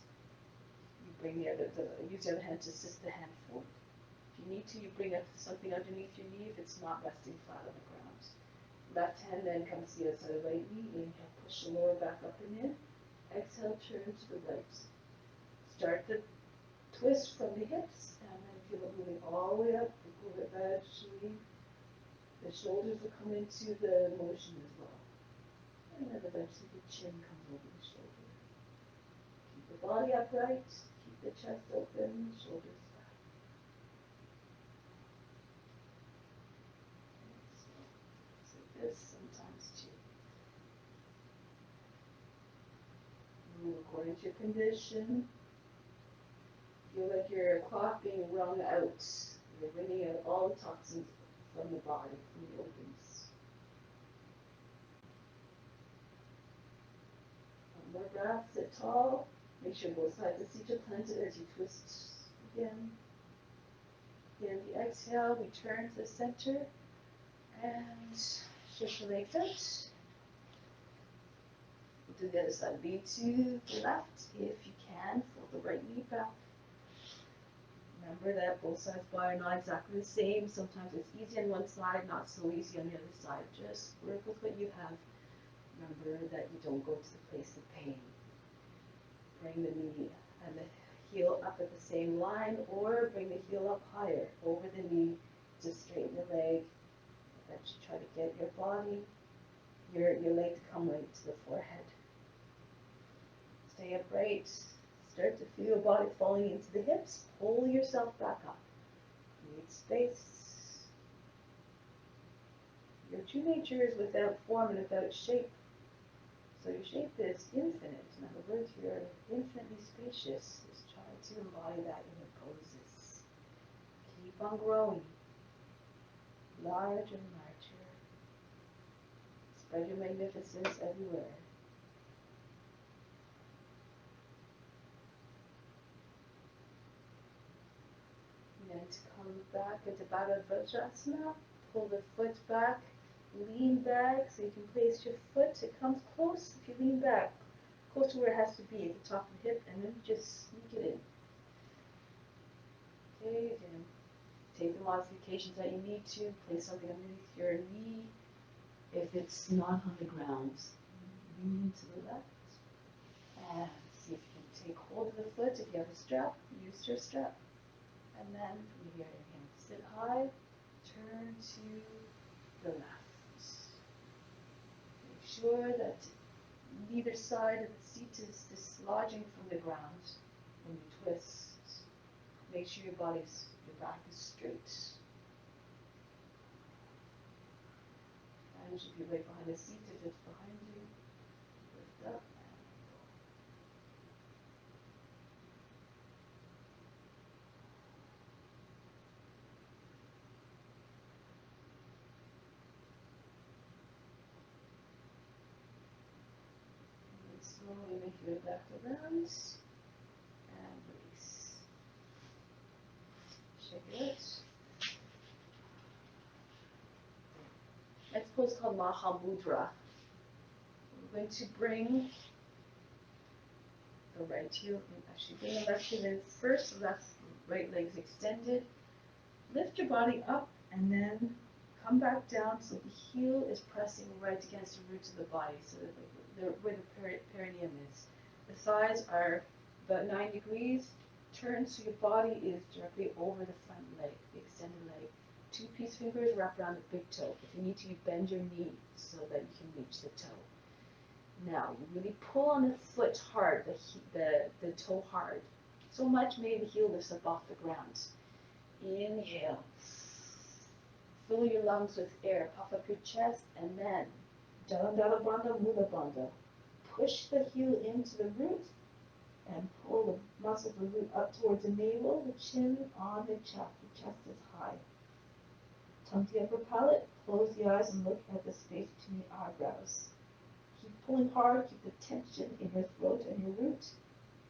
A: you bring use the other hand to assist the hand forward. If you need to, you bring up something underneath your knee if it's not resting flat on the ground. Left hand then comes to the other side of the right knee. Inhale, push the lower back up and in. Exhale, turn to the right. Start the twist from the hips, and then feel it moving all the way up. Eventually, the shoulders will come into the motion as well. And then eventually the chin comes over the shoulder. Keep the body upright, keep the chest open, shoulders back. So this sometimes too. Move according to your condition. Feel like your cloth being wrung out. You're wringing out all the toxins from the body, from the organs. One more breath, sit tall. Make sure both sides of the seat are planted as you twist again. Again, the exhale, we turn to the center and shift the legs out. We'll do the other side. Lean to the left if you can. Fold the right knee back. Remember that both sides of the body are not exactly the same. Sometimes it's easy on one side, not so easy on the other side. Just work with what you have. Remember that you don't go to the place of pain. Bring the knee and the heel up at the same line, or bring the heel up higher over the knee to straighten the leg. Eventually try to get your body, your leg to come right to the forehead. Stay upright. Start to feel your body falling into the hips. Pull yourself back up. Need space. Your true nature is without form and without shape. So your shape is infinite. In other words, you're infinitely spacious. Just try to embody that in your poses. Keep on growing. Larger and larger. Spread your magnificence everywhere. And then to come back into Baddha Vajrasana, pull the foot back, lean back so you can place your foot. It comes close if you lean back, close to where it has to be at the top of the hip, and then you just sneak it in. Okay, then take the modifications that you need to. Place something underneath your knee if it's not on the ground. Lean to the left. And see if you can take hold of the foot. If you have a strap, use your strap. And then from here, sit high, turn to the left. sure that neither side of the seat is dislodging from the ground when you twist. Make sure your back is straight. And should be right behind the seat if it's behind you. Lift up and go. And slowly make your way back around and release. Shake it out. Next pose is called Mahamudra. We're going to bring the right heel, actually bring the left heel in first, right leg's extended. Lift your body up and then come back down so the heel is pressing right against the roots of the body, so that where the perineum is. The thighs are about 9 degrees. Turn so your body is directly over the front leg, the extended leg. 2 peace fingers wrap around the big toe. If you need to, you bend your knee so that you can reach the toe. Now, you really pull on the foot hard, the toe hard. So much maybe the heel lifts up off the ground. Inhale. Fill your lungs with air. Puff up your chest, and then Jalandhara Bandha, Mula Bandha. Push the heel into the root and pull the muscle of the root up towards the navel, the chin on the chest. The chest is high. Tongue to the upper palate. Close the eyes and look at the space between the eyebrows. Keep pulling hard. Keep the tension in your throat and your root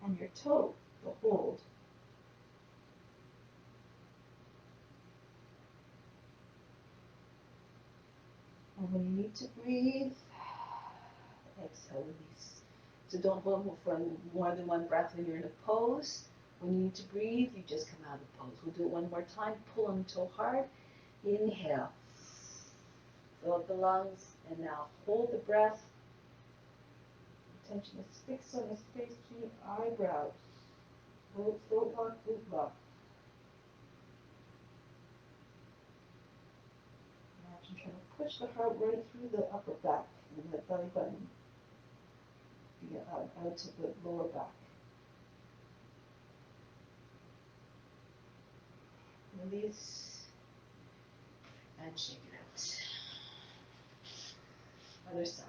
A: and your toe. The hold. And when you need to breathe, exhale, release. So don't hold for more than one breath when you're in a pose. When you need to breathe, you just come out of the pose. We'll do it one more time. Pull on the toe hard. Inhale. Fill up the lungs. And now hold the breath. Attention is fixed on the space between your eyebrows. Throat lock, glute lock. Imagine trying to push the heart right through the upper back and the belly button out to the lower back. Release and shake it out. Other side.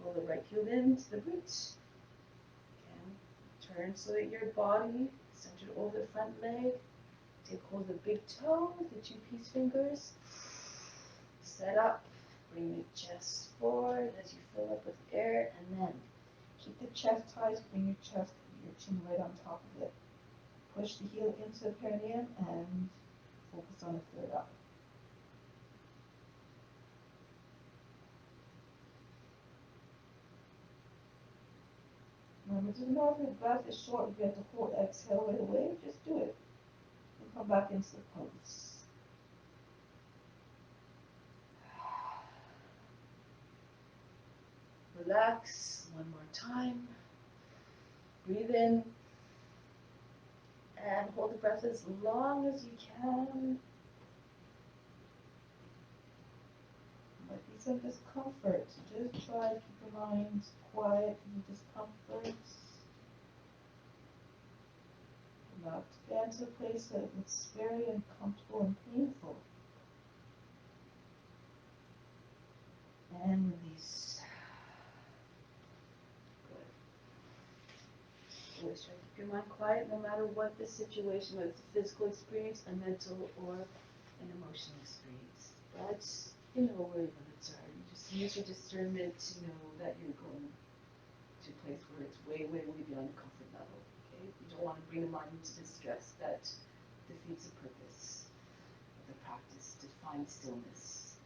A: Pull the right heel into the root. Again, turn so that your body centered over the front leg. Take hold of the big toe, the 2 peace fingers. Set up. Bring your chest forward as you fill up with air, and then keep the chest high. Bring your chin right on top of it. Push the heel into the perineum and focus on the third eye. Remember, it doesn't matter if your breath is short, if you have to hold exhale right away, just do it. And come back into the pose. Relax one more time. Breathe in. And hold the breath as long as you can. Might be some discomfort. Just try to keep your mind quiet in discomfort. Not to get into a place that it's very uncomfortable and painful. And release. Good. Always try to keep your mind quiet no matter what the situation, whether it's a physical experience, a mental, or an emotional experience. But you know where your limits are. You just use your discernment to know that you're going to a place where it's way, way, way beyond your comfort level. Okay? You don't want to bring the mind into distress. That defeats the purpose of the practice, to find stillness.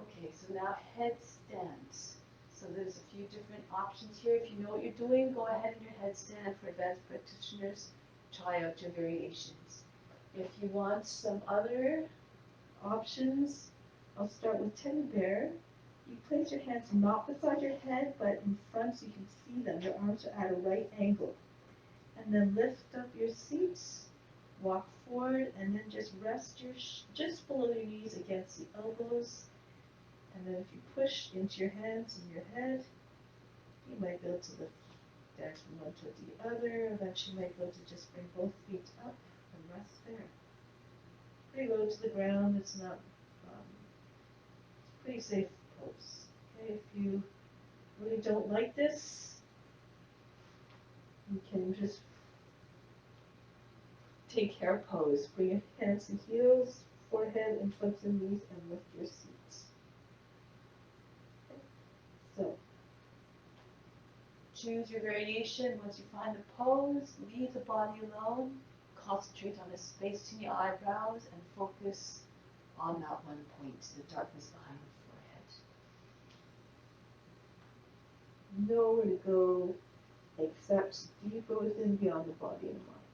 A: Okay, so now headstands. So there's a few different options here. If you know what you're doing, go ahead in your headstand. For advanced practitioners, try out your variations. If you want some other options, I'll start with teddy bear. You place your hands not beside your head, but in front so you can see them. Your arms are at a right angle. And then lift up your seat, walk forward, and then just rest just below your knees against the elbows. And then if you push into your hands and your head, you might be able to lift down from one to the other. Eventually you might be able to just bring both feet up and rest there. Pretty low to the ground. It's not pretty safe pose. Okay, if you really don't like this, you can just take hair pose. Bring your hands to heels, forehead, and towards the knees, and lift your seat. Okay. So, choose your variation. Once you find a pose, leave the body alone. Concentrate on the space between your eyebrows and focus on that one point, the darkness behind the forehead. Nowhere to go except deeper within beyond the body and mind.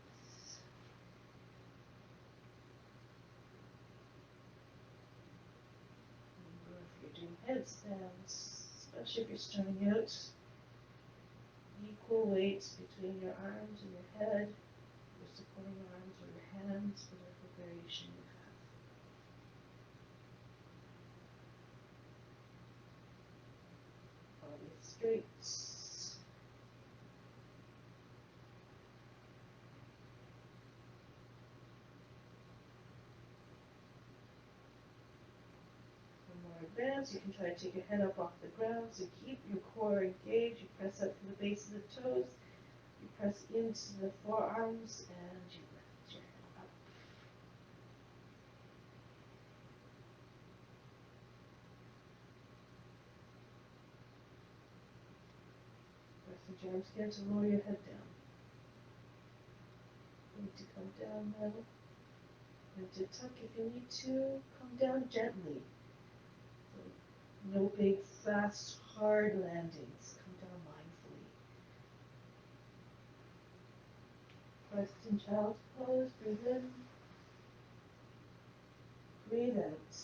A: Remember, if you're doing headstands, especially if you're starting out, equal weight between your arms and your head, your supporting arms or your hands, whatever variation you have. Body straight. For more advanced, you can try to take your head up off the ground, so keep your core engaged. You press up to the base of the toes, you press into the forearms, and you lift your head up. Press your arms again to lower your head down. You need to come down now. And to tuck if you need to, come down gently. So no big, fast, hard landings. Come down mindfully. Press in child's pose. Breathe in. Breathe out.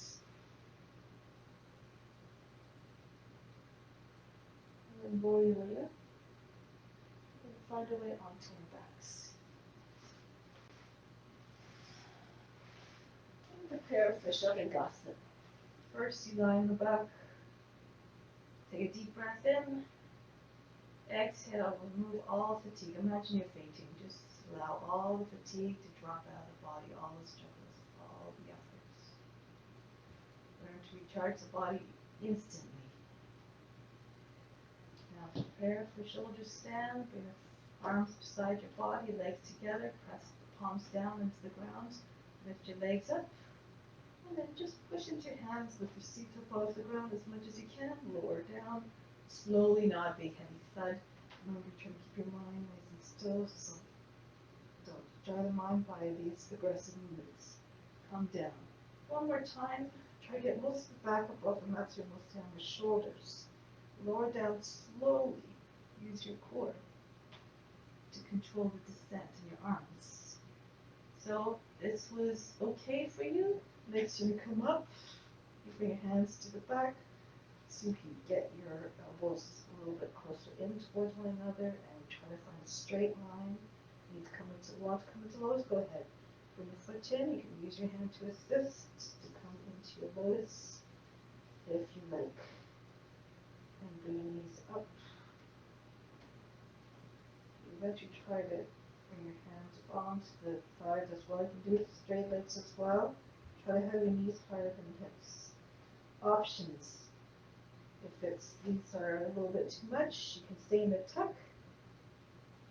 A: And then lower your way up. And find a way onto your backs. And prepare for Shavasana. First, you lie on the back. Take a deep breath in. Exhale, remove all fatigue. Imagine you're fainting. Just allow all the fatigue to drop out of the body, all the struggles, all the efforts. Learn to recharge the body instantly. Now prepare for shoulder stand. Bring the arms beside your body, legs together. Press the palms down into the ground. Lift your legs up. And then just push into your hands. Lift your seat up off the ground as much as you can. Lower down. Slowly, not a big heavy thud. Remember, try to keep your mind nice and still, so don't jar the mind by these aggressive movements. Come down. One more time. Try to get most of the back above the mat, so you're mostly on the shoulders. Lower down slowly. Use your core to control the descent in your arms. So this was okay for you. Next, you come up. You bring your hands to the back. So you can get your elbows a little bit closer in towards one another and try to find a straight line. You need to come into lows, go ahead. Bring your foot in, you can use your hand to assist to come into your lotus if you like. And bring your knees up. You eventually try to bring your hands onto the thighs as well. You can do it straight legs as well. Try to have your knees higher than hips. Options. If these are a little bit too much, you can stay in the tuck.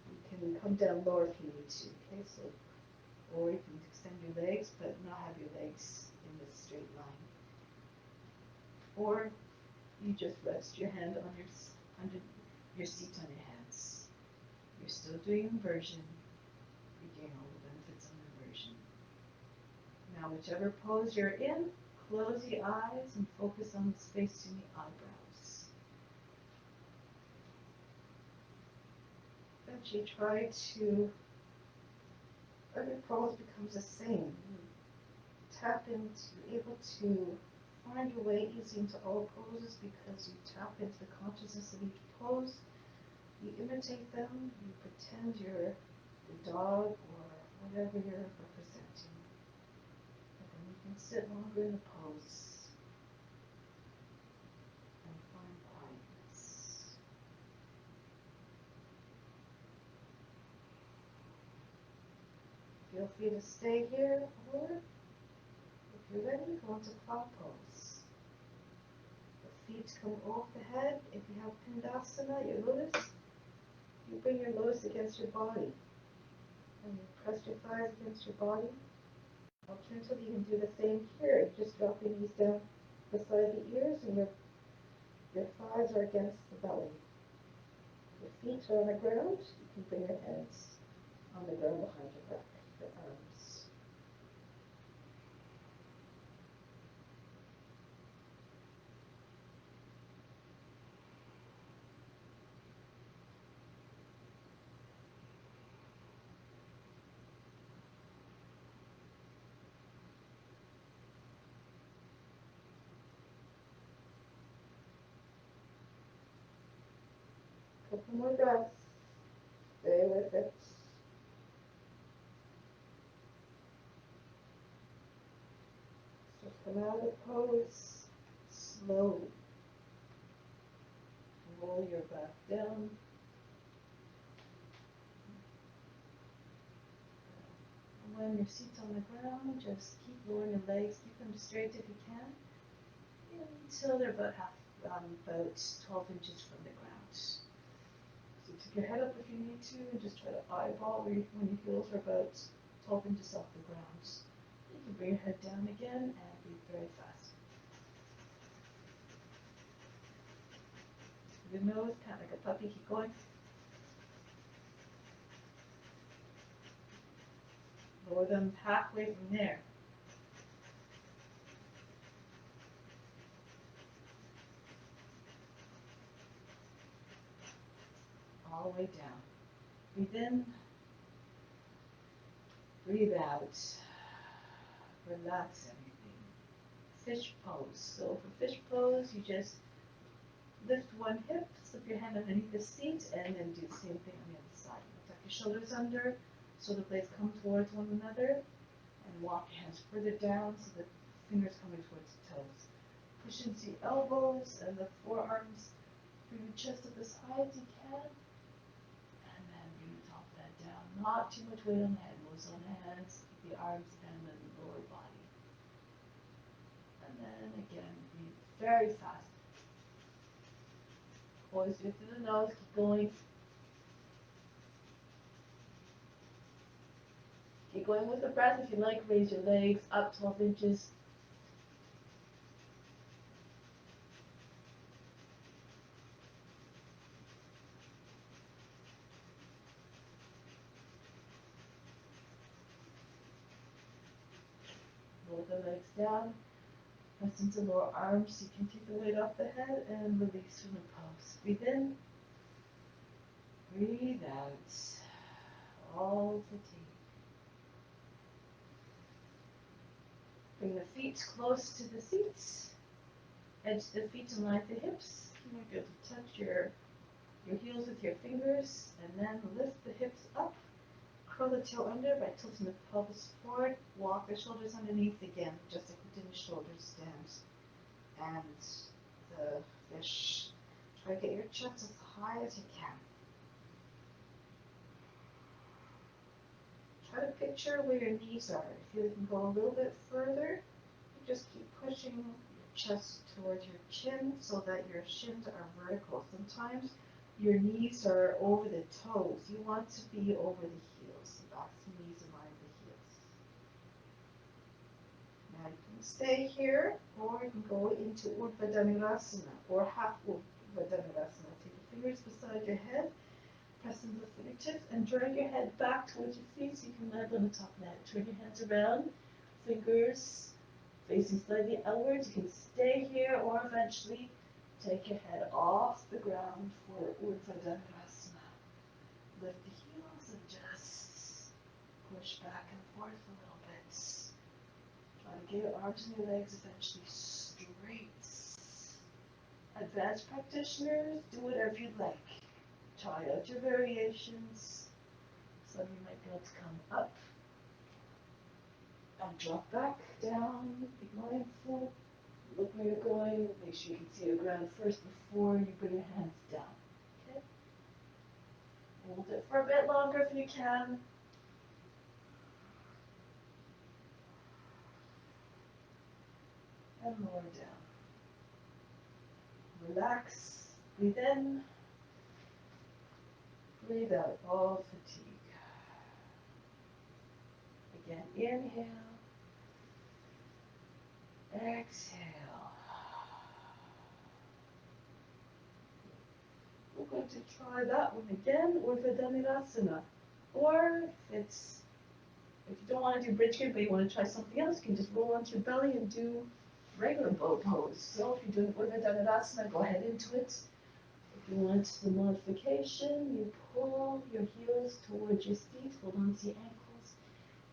A: You can come down lower if you need to, okay? So, or you can extend your legs, but not have your legs in this straight line. Or you just rest your hand on under your seat on your hands. You're still doing inversion. You're getting all the benefits of inversion. Now, whichever pose you're in, close the eyes and focus on the space in the eyebrows. Eventually try to, every pose becomes the same. You tap into, you're able to find your way easy into all poses because you tap into the consciousness of each pose. You imitate them, you pretend you're the dog or whatever you're representing. And then you can sit longer in the pose. Feel free to stay here, or if you're ready, go into cloud pose. The feet come off the head. If you have Pindasana, your lotus, you bring your lotus against your body. And you press your thighs against your body. Alternatively, you can do the same here. You just drop your knees down beside the ears, and your thighs are against the belly. Your feet are on the ground. You can bring your hands on the ground behind your back, your arms. Couple more breaths. Stay with it. So come out of pose slowly. Roll your back down. When your seat's on the ground, just keep lowering your legs. Keep them straight if you can, until they're about 12 inches from the ground. So take your head up if you need to, and just try to eyeball when your heels are about 12 inches off the ground. You can bring your head down again and breathe very fast. Your nose, kind of like a puppy, keep going. Lower them halfway from there. All the way down. Breathe in. Breathe out. Relax everything. Fish pose. So for fish pose, you just lift one hip, slip your hand underneath the seat, and then do the same thing on the other side. Tuck your shoulders under, shoulder blades come towards one another, and walk your hands further down so the fingers coming towards the toes. Push into the elbows and the forearms. Bring your chest up as high as you can, and then bring the top of the head down. Not too much weight on the head, most on the hands, the arms, and the lower body. And then again, breathe very fast. Always do it through the nose, keep going. Keep going with the breath. If you like, raise your legs up 12 inches. Roll the legs down. Press into lower arms so you can take the weight off the head and release from the pose. Breathe in. Breathe out. All fatigue. Bring the feet close to the seats. Edge the feet in line with the hips. You might be able to touch your heels with your fingers, and then lift the hips up. Curl the tail under by tilting the pelvis forward. Walk the shoulders underneath again, just like we did in shoulder stands. And the fish. Try to get your chest as high as you can. Try to picture where your knees are. If you can go a little bit further, just keep pushing your chest towards your chin so that your shins are vertical. Sometimes your knees are over the toes. You want to be over the heels. The backs and knees align with the heels. Now you can stay here, or you can go into Hanamunasana, or half Hanamunasana. Take your fingers beside your head, press into the fingertips, and drag your head back towards your feet so you can land on the top of that. Turn your hands around, fingers facing slightly outwards. You can stay here, or eventually take your head off the ground for Hanamunasana. Lift the heels and just push back and forth a little bit. Try to get your arms and your legs eventually straight. Advanced practitioners, do whatever you'd like. Try out your variations. Some of you might be able to come up and drop back down. Be mindful. Look where you're going. Make sure you can see the ground first before you bring your hands down. Okay? Hold it for a bit longer if you can. and lower down. Relax, breathe in, breathe out all fatigue. Again, inhale, exhale. We're going to try that one again with a Dhanurasana. Or if you don't want to do bridge here, but you want to try something else, you can just roll onto your belly and do regular bow pose. So if you're doing Urdhva Dhanurasana, go ahead into it. If you want the modification, you pull your heels towards your feet, hold on to your ankles,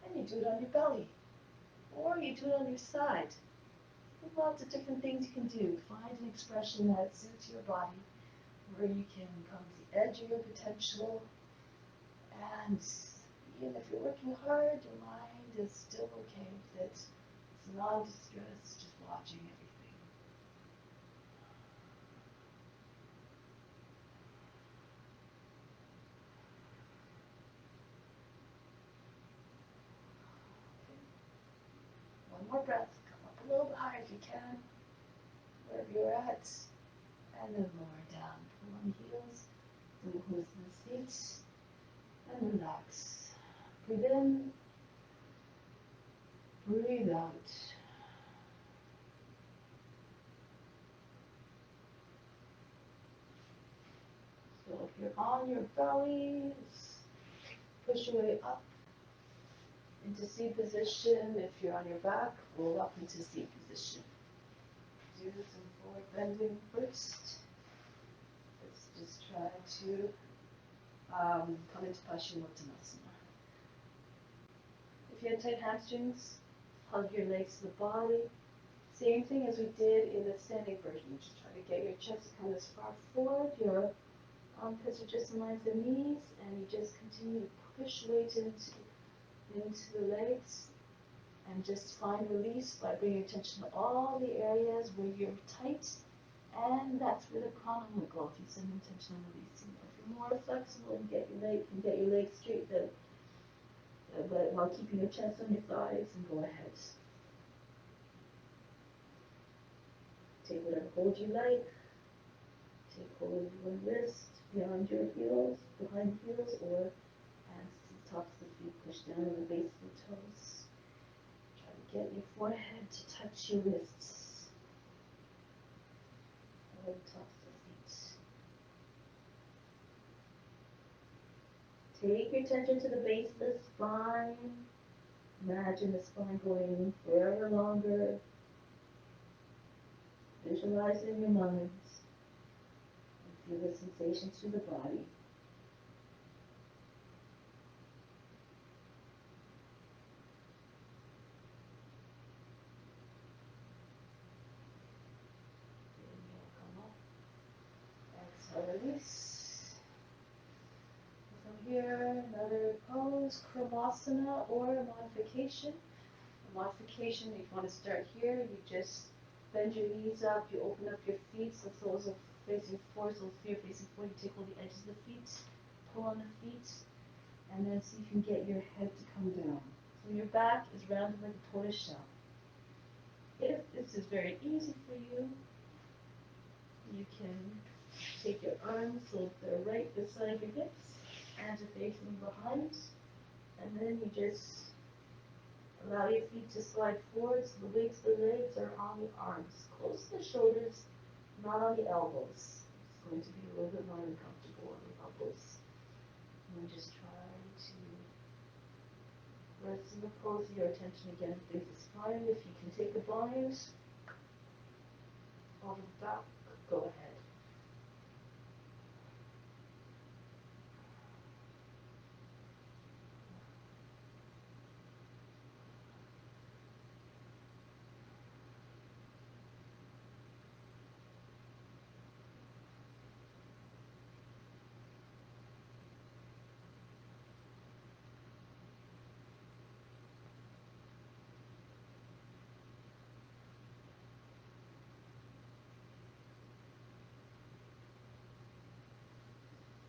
A: and you do it on your belly. Or you do it on your side. There's lots of different things you can do. Find an expression that suits your body, where you can come to the edge of your potential. And even if you're working hard, your mind is still okay with it. It's non-distress, just watching everything. Okay. One more breath. Come up a little bit higher if you can, wherever you're at. And then lower down. Pull on the heels. Don't close the feet. And relax. Breathe in. Breathe out. So if you're on your belly, push your way up into seat position. If you're on your back, roll up into seat position. Do some forward bending first. Let's just try to come into Paschimottanasana. If you have tight hamstrings, hug your legs to the body. Same thing as we did in the standing version. Just try to get your chest kind of as far forward. Your armpits are just in line with the knees, and you just continue to push weight into the legs, and just find release by bringing attention to all the areas where you're tight, and that's where the prana will go if you send intention on releasing. If you're more flexible and get your legs straight, but while keeping your chest on your thighs, and go ahead. Take whatever hold you like. Take hold of your wrist beyond your heels, behind the heels, or hands to the tops of the feet, push down on the base of the toes. Try to get your forehead to touch your wrists, or the tops of the feet. Take your attention to the base of the spine. Imagine the spine going forever longer. Visualize it in your mind. And feel the sensations through the body. Exhale, release. From here, another pose, Kramasana, or a modification. A modification, if you want to start here, you just bend your knees up, you open up your feet, so soles are facing forward, so feet are facing forward, you take hold of the edges of the feet, pull on the feet, and then see if you can get your head to come down. So your back is rounded like a tortoise shell. If this is very easy for you, you can take your arms so they're right beside your hips, hands are facing behind, and then you just allow your feet to slide forward so the weights of the legs are on the arms, close to the shoulders, not on the elbows. It's going to be a little bit more uncomfortable on the elbows. And just try to rest in the pose, your attention again to the spine. If you can take the bind over the back, go ahead.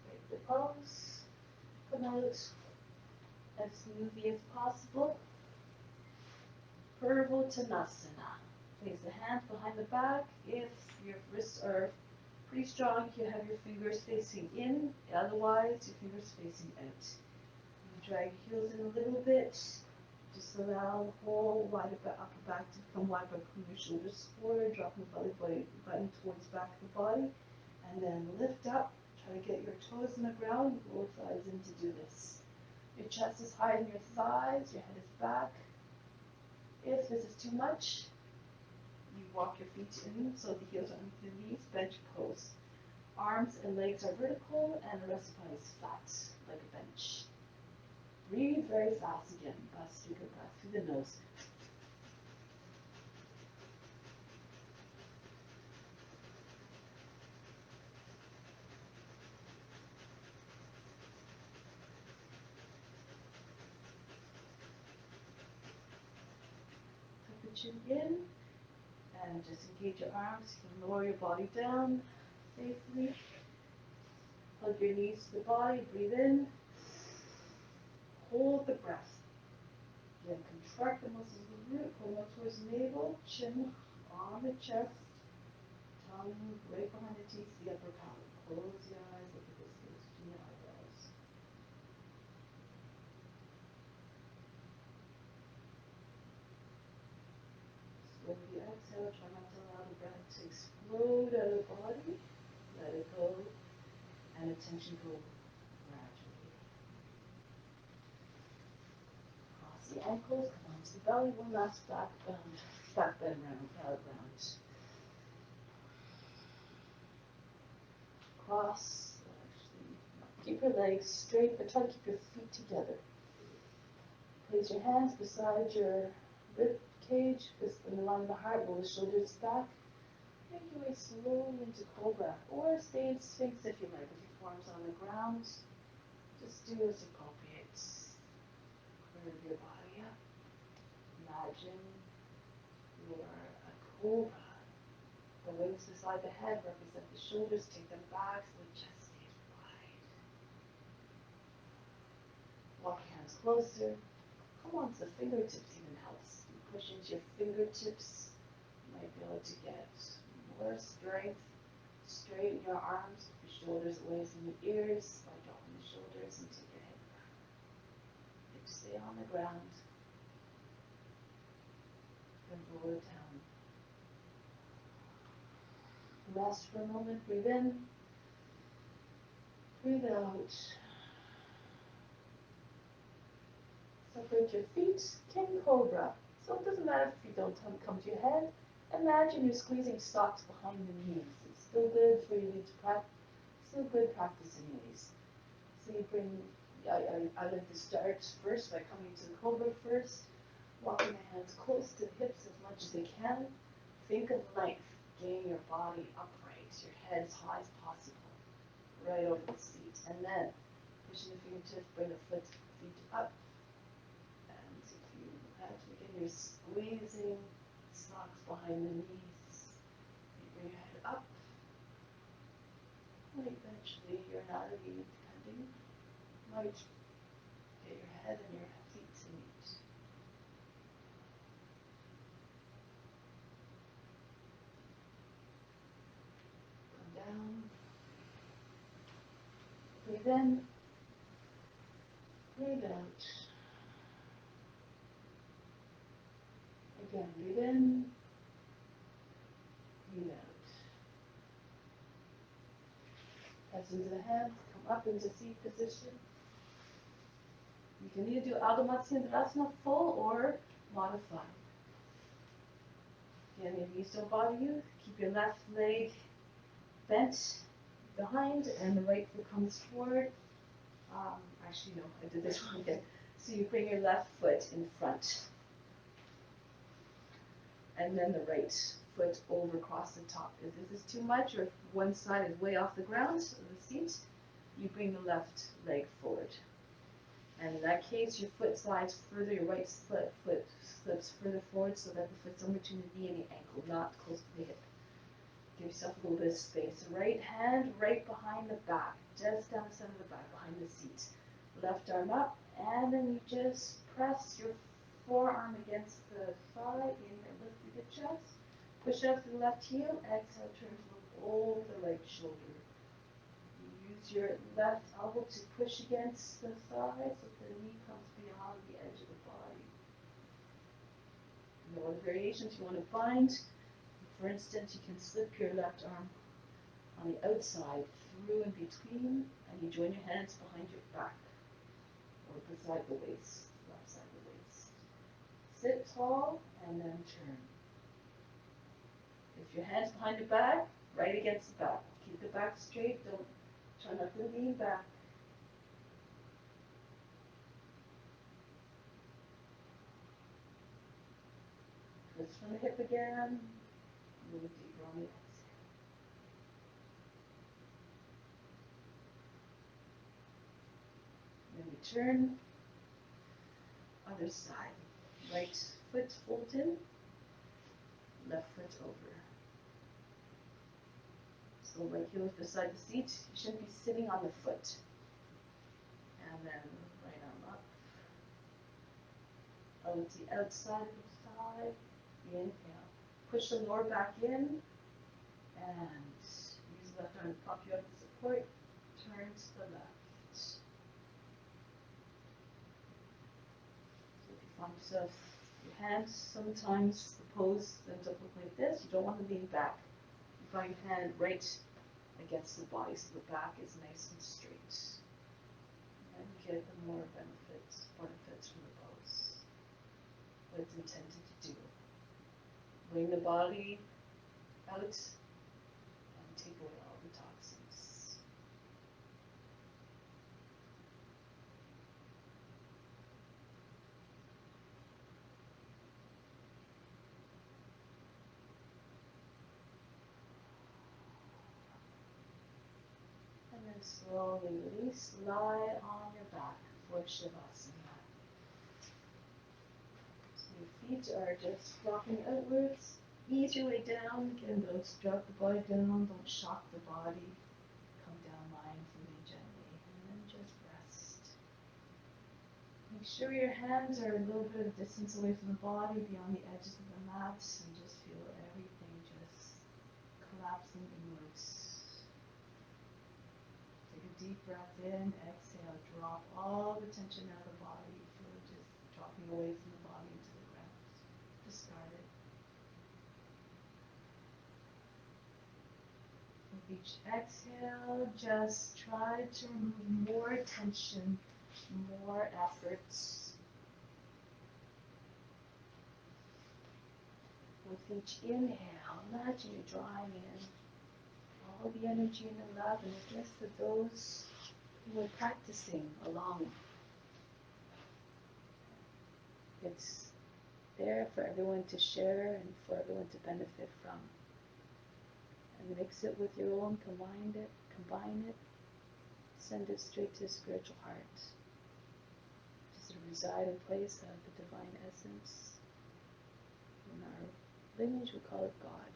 A: Break the pose. Come out as smoothly as possible. Purvottanasana. Place the hands behind the back. If your wrists are pretty strong, you have your fingers facing in. Otherwise, your fingers facing out. You drag your heels in a little bit. Just allow the whole upper back to become wide by pulling your shoulders forward, dropping the belly button towards the back of the body. And then lift up. Try to get your toes in the ground. Both thighs in to do this. Your chest is higher than your thighs. Your head is back. If this is too much, you walk your feet in so the heels are underneath the knees. Bench pose. Arms and legs are vertical and the rest of the body is flat, like a bench. Breathe very fast again. Bust through the breath through the nose. Tuck the chin in and just engage your arms. You can lower your body down safely. Hug your knees to the body. Breathe in. Hold the breath. Then contract the muscles of the root. Pull up towards the navel. Chin on the chest. Tongue right behind the teeth, the upper palate. Close your eyes. Look at the space between your eyebrows. Slowly exhale. Try not to allow the breath to explode out of the body. Let it go. And attention go gradually. Cross the ankles. Come onto the belly. One last back bend. Back bend round. Out round. Cross. Keep your legs straight, but try to keep your feet together. Place your hands beside your rib cage, fist in the line of the heart, roll the shoulders back. Make your way slowly into Cobra, or stay in Sphinx if you like, with your forearms on the ground. Just do as appropriate. Curve your body up. Imagine you are a Cobra. The wings beside the head represent the shoulders. Take them back so the chest stays wide. Walk your hands closer. Come on to the fingertips even helps. You push into your fingertips. You might be able to get more strength. Straighten your arms. Keep your shoulders away from your ears by dropping the shoulders and take your head back. Hips stay on the ground. Then roll it down. Rest for a moment. Breathe in. Breathe out. Separate your feet. King Cobra. So it doesn't matter if you don't come to your head. Imagine you're squeezing socks behind the knees. It's still good for you to practice. Still good practice anyways. So you bring, I like to start first by coming to the Cobra first. Walking the hands close to the hips as much as they can. Think of life, getting your body upright, your head as high as possible, right over the seat. And then pushing the fingertips, bring the feet up. And if you have to, again, you're squeezing socks behind the knees. You bring your head up. And eventually your anatomy, depending, might get your head and your feet to meet. Come down. Breathe in. Breathe out. Again, breathe in. Breathe out. Press into the hands. Come up into seat position. You can either do Ardha full or modify. Again, if your knees don't bother you, keep your left leg bent behind and the right foot comes forward. Actually, no, I did this wrong again. So you bring your left foot in front. And then the right foot over across the top. If this is too much or if one side is way off the ground of the seat, you bring the left leg forward. And in that case, your foot slides further, your right foot slips further forward so that the foot's in between the knee and the ankle, not close to the hip. Give yourself a little bit of space. Right hand right behind the back, just down the center of the back, behind the seat. Left arm up, and then you just press your forearm against the thigh, inhale, lift through the chest. Push out to the left heel, exhale, turn to look over the right shoulder. Use your left elbow to push against the thigh so the knee comes beyond the edge of the body. No other variations you want to find. For instance, you can slip your left arm on the outside through in between, and you join your hands behind your back or beside the waist, left side of the waist. Sit tall and then turn. If your hands behind your back, right against the back. Keep the back straight. Don't try not to lean back. Twist from the hip again. Move deeper on the exhale. Then we turn. Other side. Right foot fold in. Left foot over. So right heel is beside the seat. You shouldn't be sitting on the foot. And then right arm up. Out the outside of the thigh. Inhale. Push the lower back in. And use the left arm to pop you up to support. Turn to the left. So if you find yourself, your hands, sometimes the pose ends up looking like this. You don't want to lean back. You find your hand right against the body so the back is nice and straight. And get the more benefits from the pose. What it's intended to do. Bring the body out and take away all the toxins. And then slowly release, lie on your back for Shavasana. So your feet are just rocking outwards. Ease your way down. Again, don't drop the body down, don't shock the body. Come down mindfully, gently, and then just rest. Make sure your hands are a little bit of distance away from the body, beyond the edges of the mat, and just feel everything just collapsing inwards. Take a deep breath in, exhale, drop all the tension out of the body. Feel it just dropping away from the body into the ground. Discard it. With each exhale, just try to remove more tension, more efforts. With each inhale, imagine you drawing in all the energy and the love and the bliss of those who are practicing along. It's there for everyone to share and for everyone to benefit from. And mix it with your own, combine it, send it straight to the spiritual heart. Just to reside in place of the divine essence. In our lineage we call it God.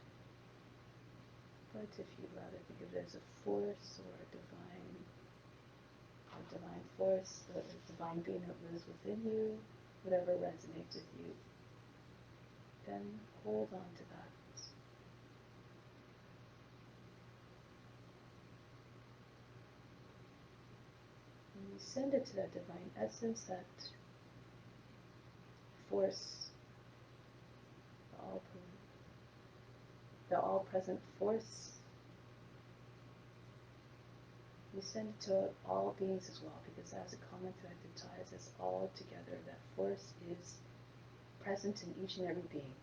A: But if you'd rather think of it as a force or a divine force, the divine being that lives within you, whatever resonates with you, then hold on to that. And you send it to that divine essence, that force, the all-present force. You send it to all beings as well, because as a common thread that ties us all together, that force is present in each and every being.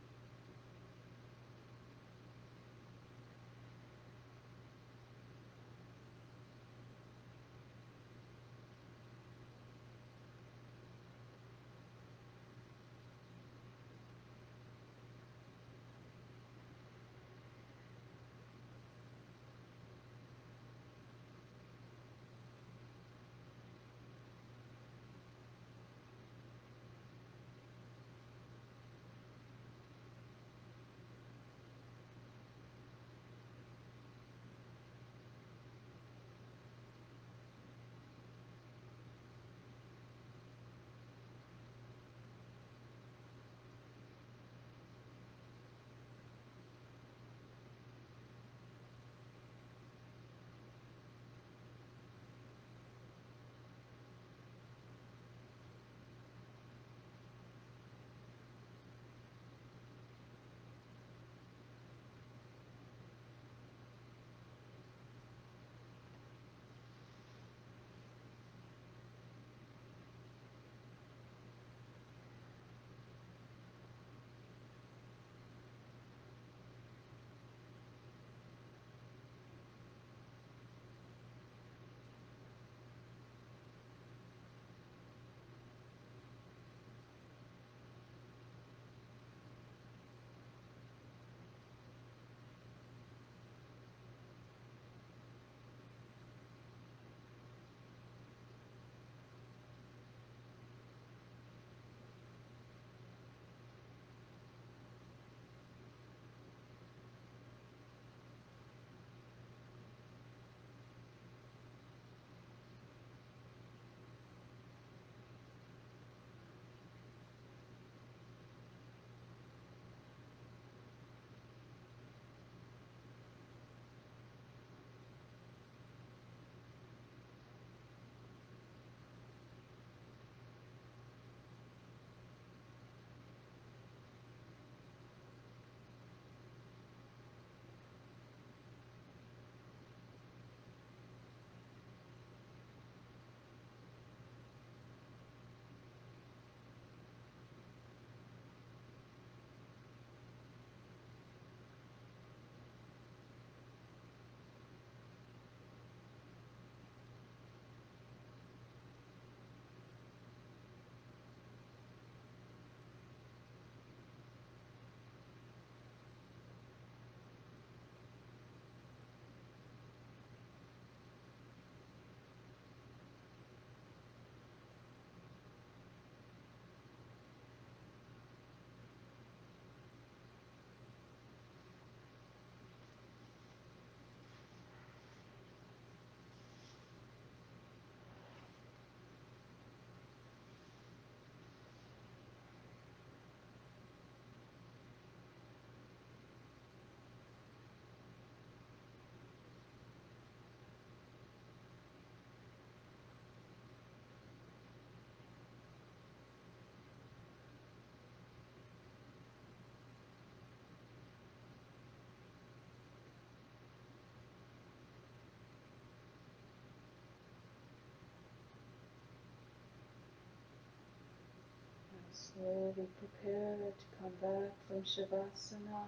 A: Slowly prepare to come back from Shavasana.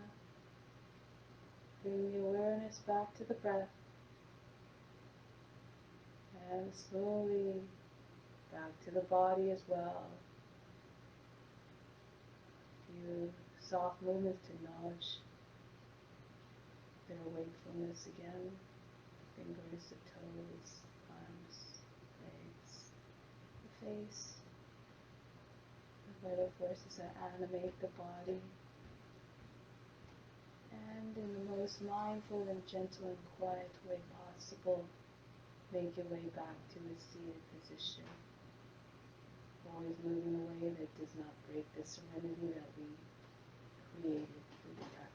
A: Bring the awareness back to the breath. And slowly back to the body as well. A few soft movements to acknowledge their wakefulness again. Fingers, the toes, arms, legs, the face. The vital forces that animate the body. And in the most mindful and gentle and quiet way possible, make your way back to a seated position. Always moving in a way that does not break the serenity that we created through the practice.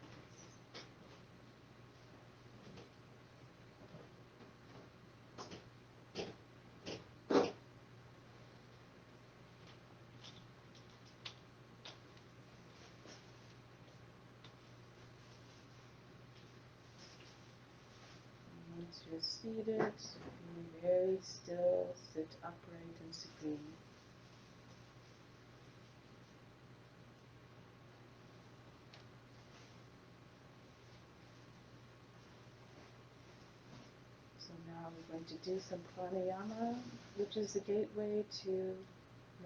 A: Once you're seated, be very still, sit upright and serene. So now we're going to do some pranayama, which is the gateway to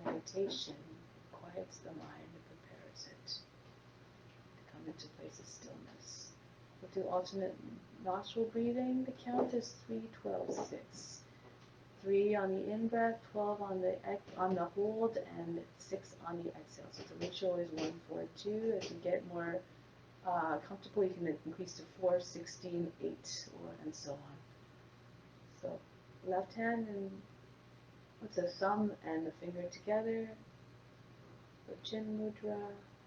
A: meditation. It quiets the mind and prepares it to come into a place of stillness. We'll do alternate nostril breathing. The count is 3, 12, 6. 3 on the in-breath, 12 on the hold, and 6 on the exhale. So the ratio is 1, 4, 2. As you get more comfortable, you can increase to 4, 16, 8, and so on. So left hand and with the thumb and the finger together. So chin mudra,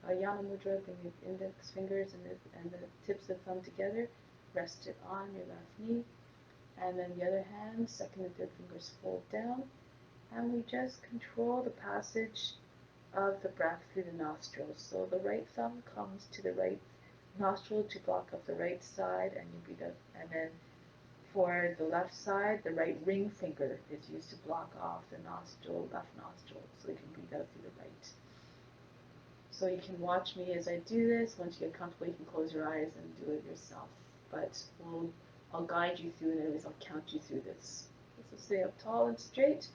A: yana mudra, bring the index fingers and the tips of the thumb together. Rest it on your left knee. And then the other hand, second and third fingers fold down. And we just control the passage of the breath through the nostrils. So the right thumb comes to the right nostril to block off the right side, and you breathe up. And then for the left side, the right ring finger is used to block off the nostril, left nostril, so you can breathe out through the right. So you can watch me as I do this. Once you get comfortable, you can close your eyes and do it yourself. But I'll guide you through, and anyways, I'll count you through this. So stay up tall and straight.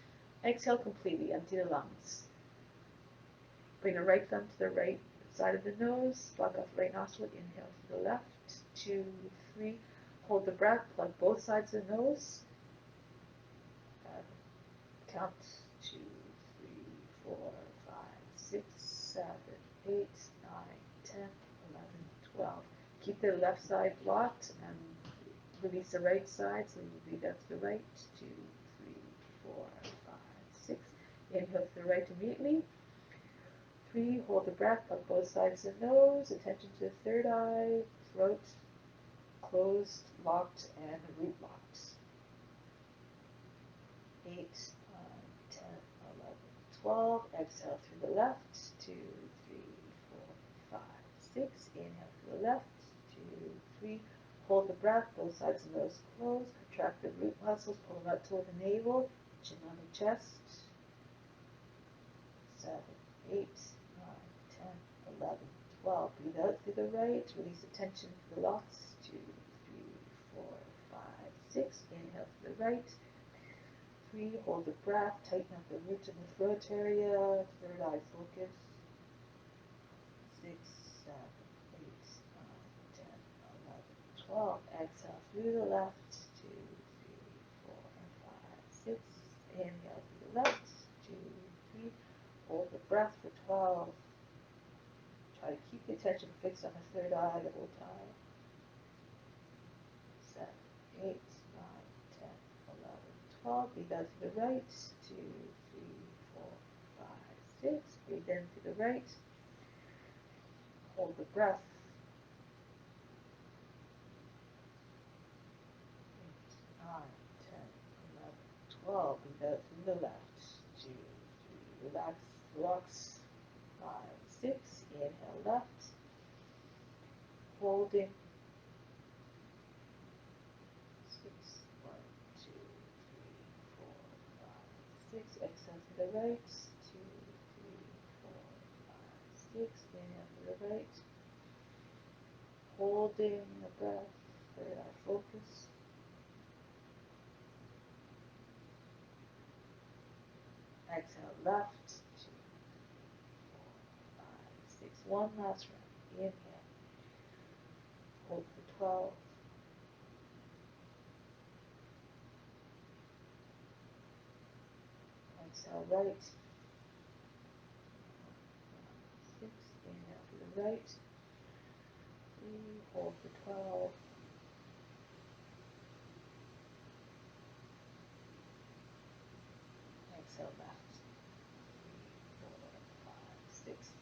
A: Exhale completely, empty the lungs. Bring the right thumb to the right side of the nose, block off the right nostril, inhale to the left, 2, 3. Hold the breath, plug both sides of the nose. Count 2, 3, 4, 5, 6, 7, 8, 9, 10, 11, 12. Keep the left side blocked and release the right side, so you breathe out to the right. 2, 3, 4, 5, 6. Inhale to the right immediately. 3, hold the breath, plug both sides of the nose, attention to the third eye, throat closed, locked, and root locked. 8, 9, 10, 11, 12. Exhale through the left. 2, 3, 4, 5, 6. Inhale through the left. 2, 3. Hold the breath, both sides of the nose closed. Contract the root muscles, pull them up toward the navel, chin on the chest. 7, 8, 9, 10, 11, 12. Breathe out through the right. Release the tension for the locks. 2, 3, 4, 5, 6. Inhale to the right. 3. Hold the breath. Tighten up the root in the throat area. Third eye focus. 6, 7, 8, 9, 10, 11, 12. Exhale through the left. 2, 3, 4, 5, 6. Inhale through the left. 2, 3. Hold the breath for 12. Try to keep the attention fixed on the third eye the whole time. 7, 8, 9, 10, 11, 12. Breathe out to the right. 2, 3, 4, 5, 6. Breathe in to the right. Hold the breath. 8, 9, 10, 11, 12. Breathe out through the left. 2, 3. Relax, rocks. 5, 6. Inhale left. Holding. 6, 1, 2, 3, 4, 5, 6. Exhale to the right. 2, 3, 4, 6, inhale to the right, holding the breath for our focus. Exhale left, 2, 4, 5, 6. One last round. Inhale. Hold for 12. Exhale right. 6. Inhale to the right. 3. Hold for 12. Exhale left. 3, 4, 5, 6.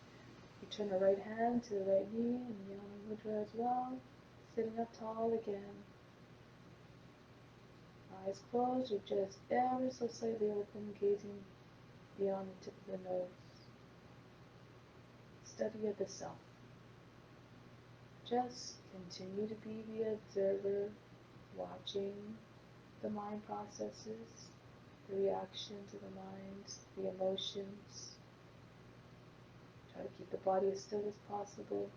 A: You turn the right hand to the right knee and the Yana Mudra as well. Sitting up tall again. Eyes closed or just ever so slightly open, gazing beyond the tip of the nose. Study of the self. Just continue to be the observer, watching the mind processes, the reactions of the mind, the emotions. Try to keep the body as still as possible.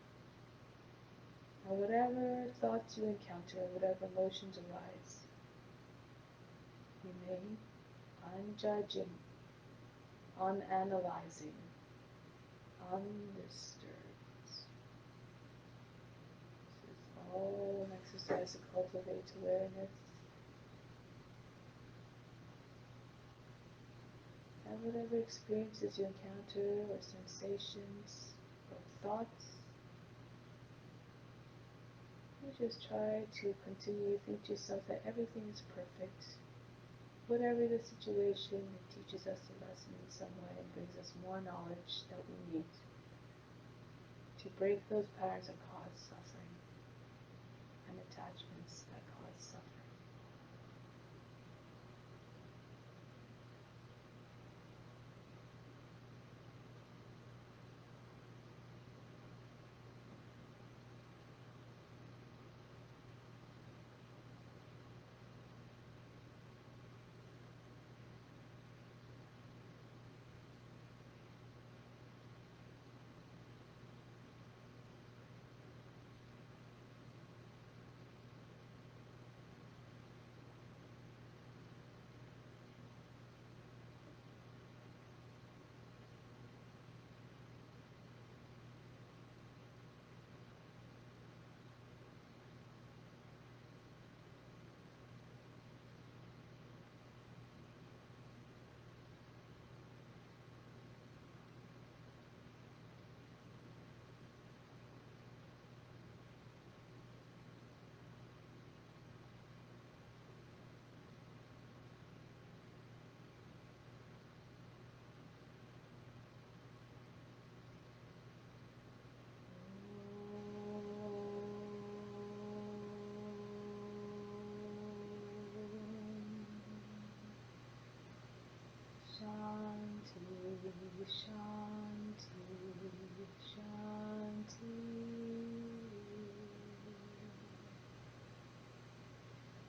A: And whatever thoughts you encounter, whatever emotions arise, remain unjudging, unanalyzing, undisturbed. This is all an exercise to cultivate awareness. And whatever experiences you encounter, or sensations, or thoughts, you just try to continue to think to yourself that everything is perfect. Whatever the situation, it teaches us a lesson in some way and brings us more knowledge that we need to break those patterns that cause suffering and attachments that cause suffering. Shanti, Shanti, Shanti.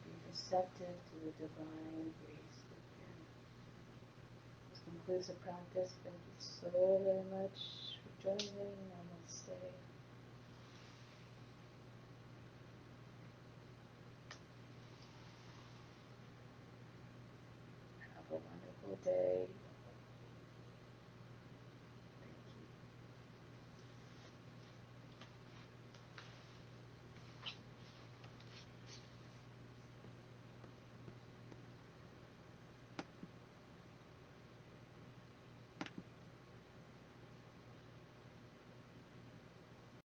A: Be receptive to the divine grace within. This concludes the practice. Thank you so very much for joining. Namaste. Have a wonderful day.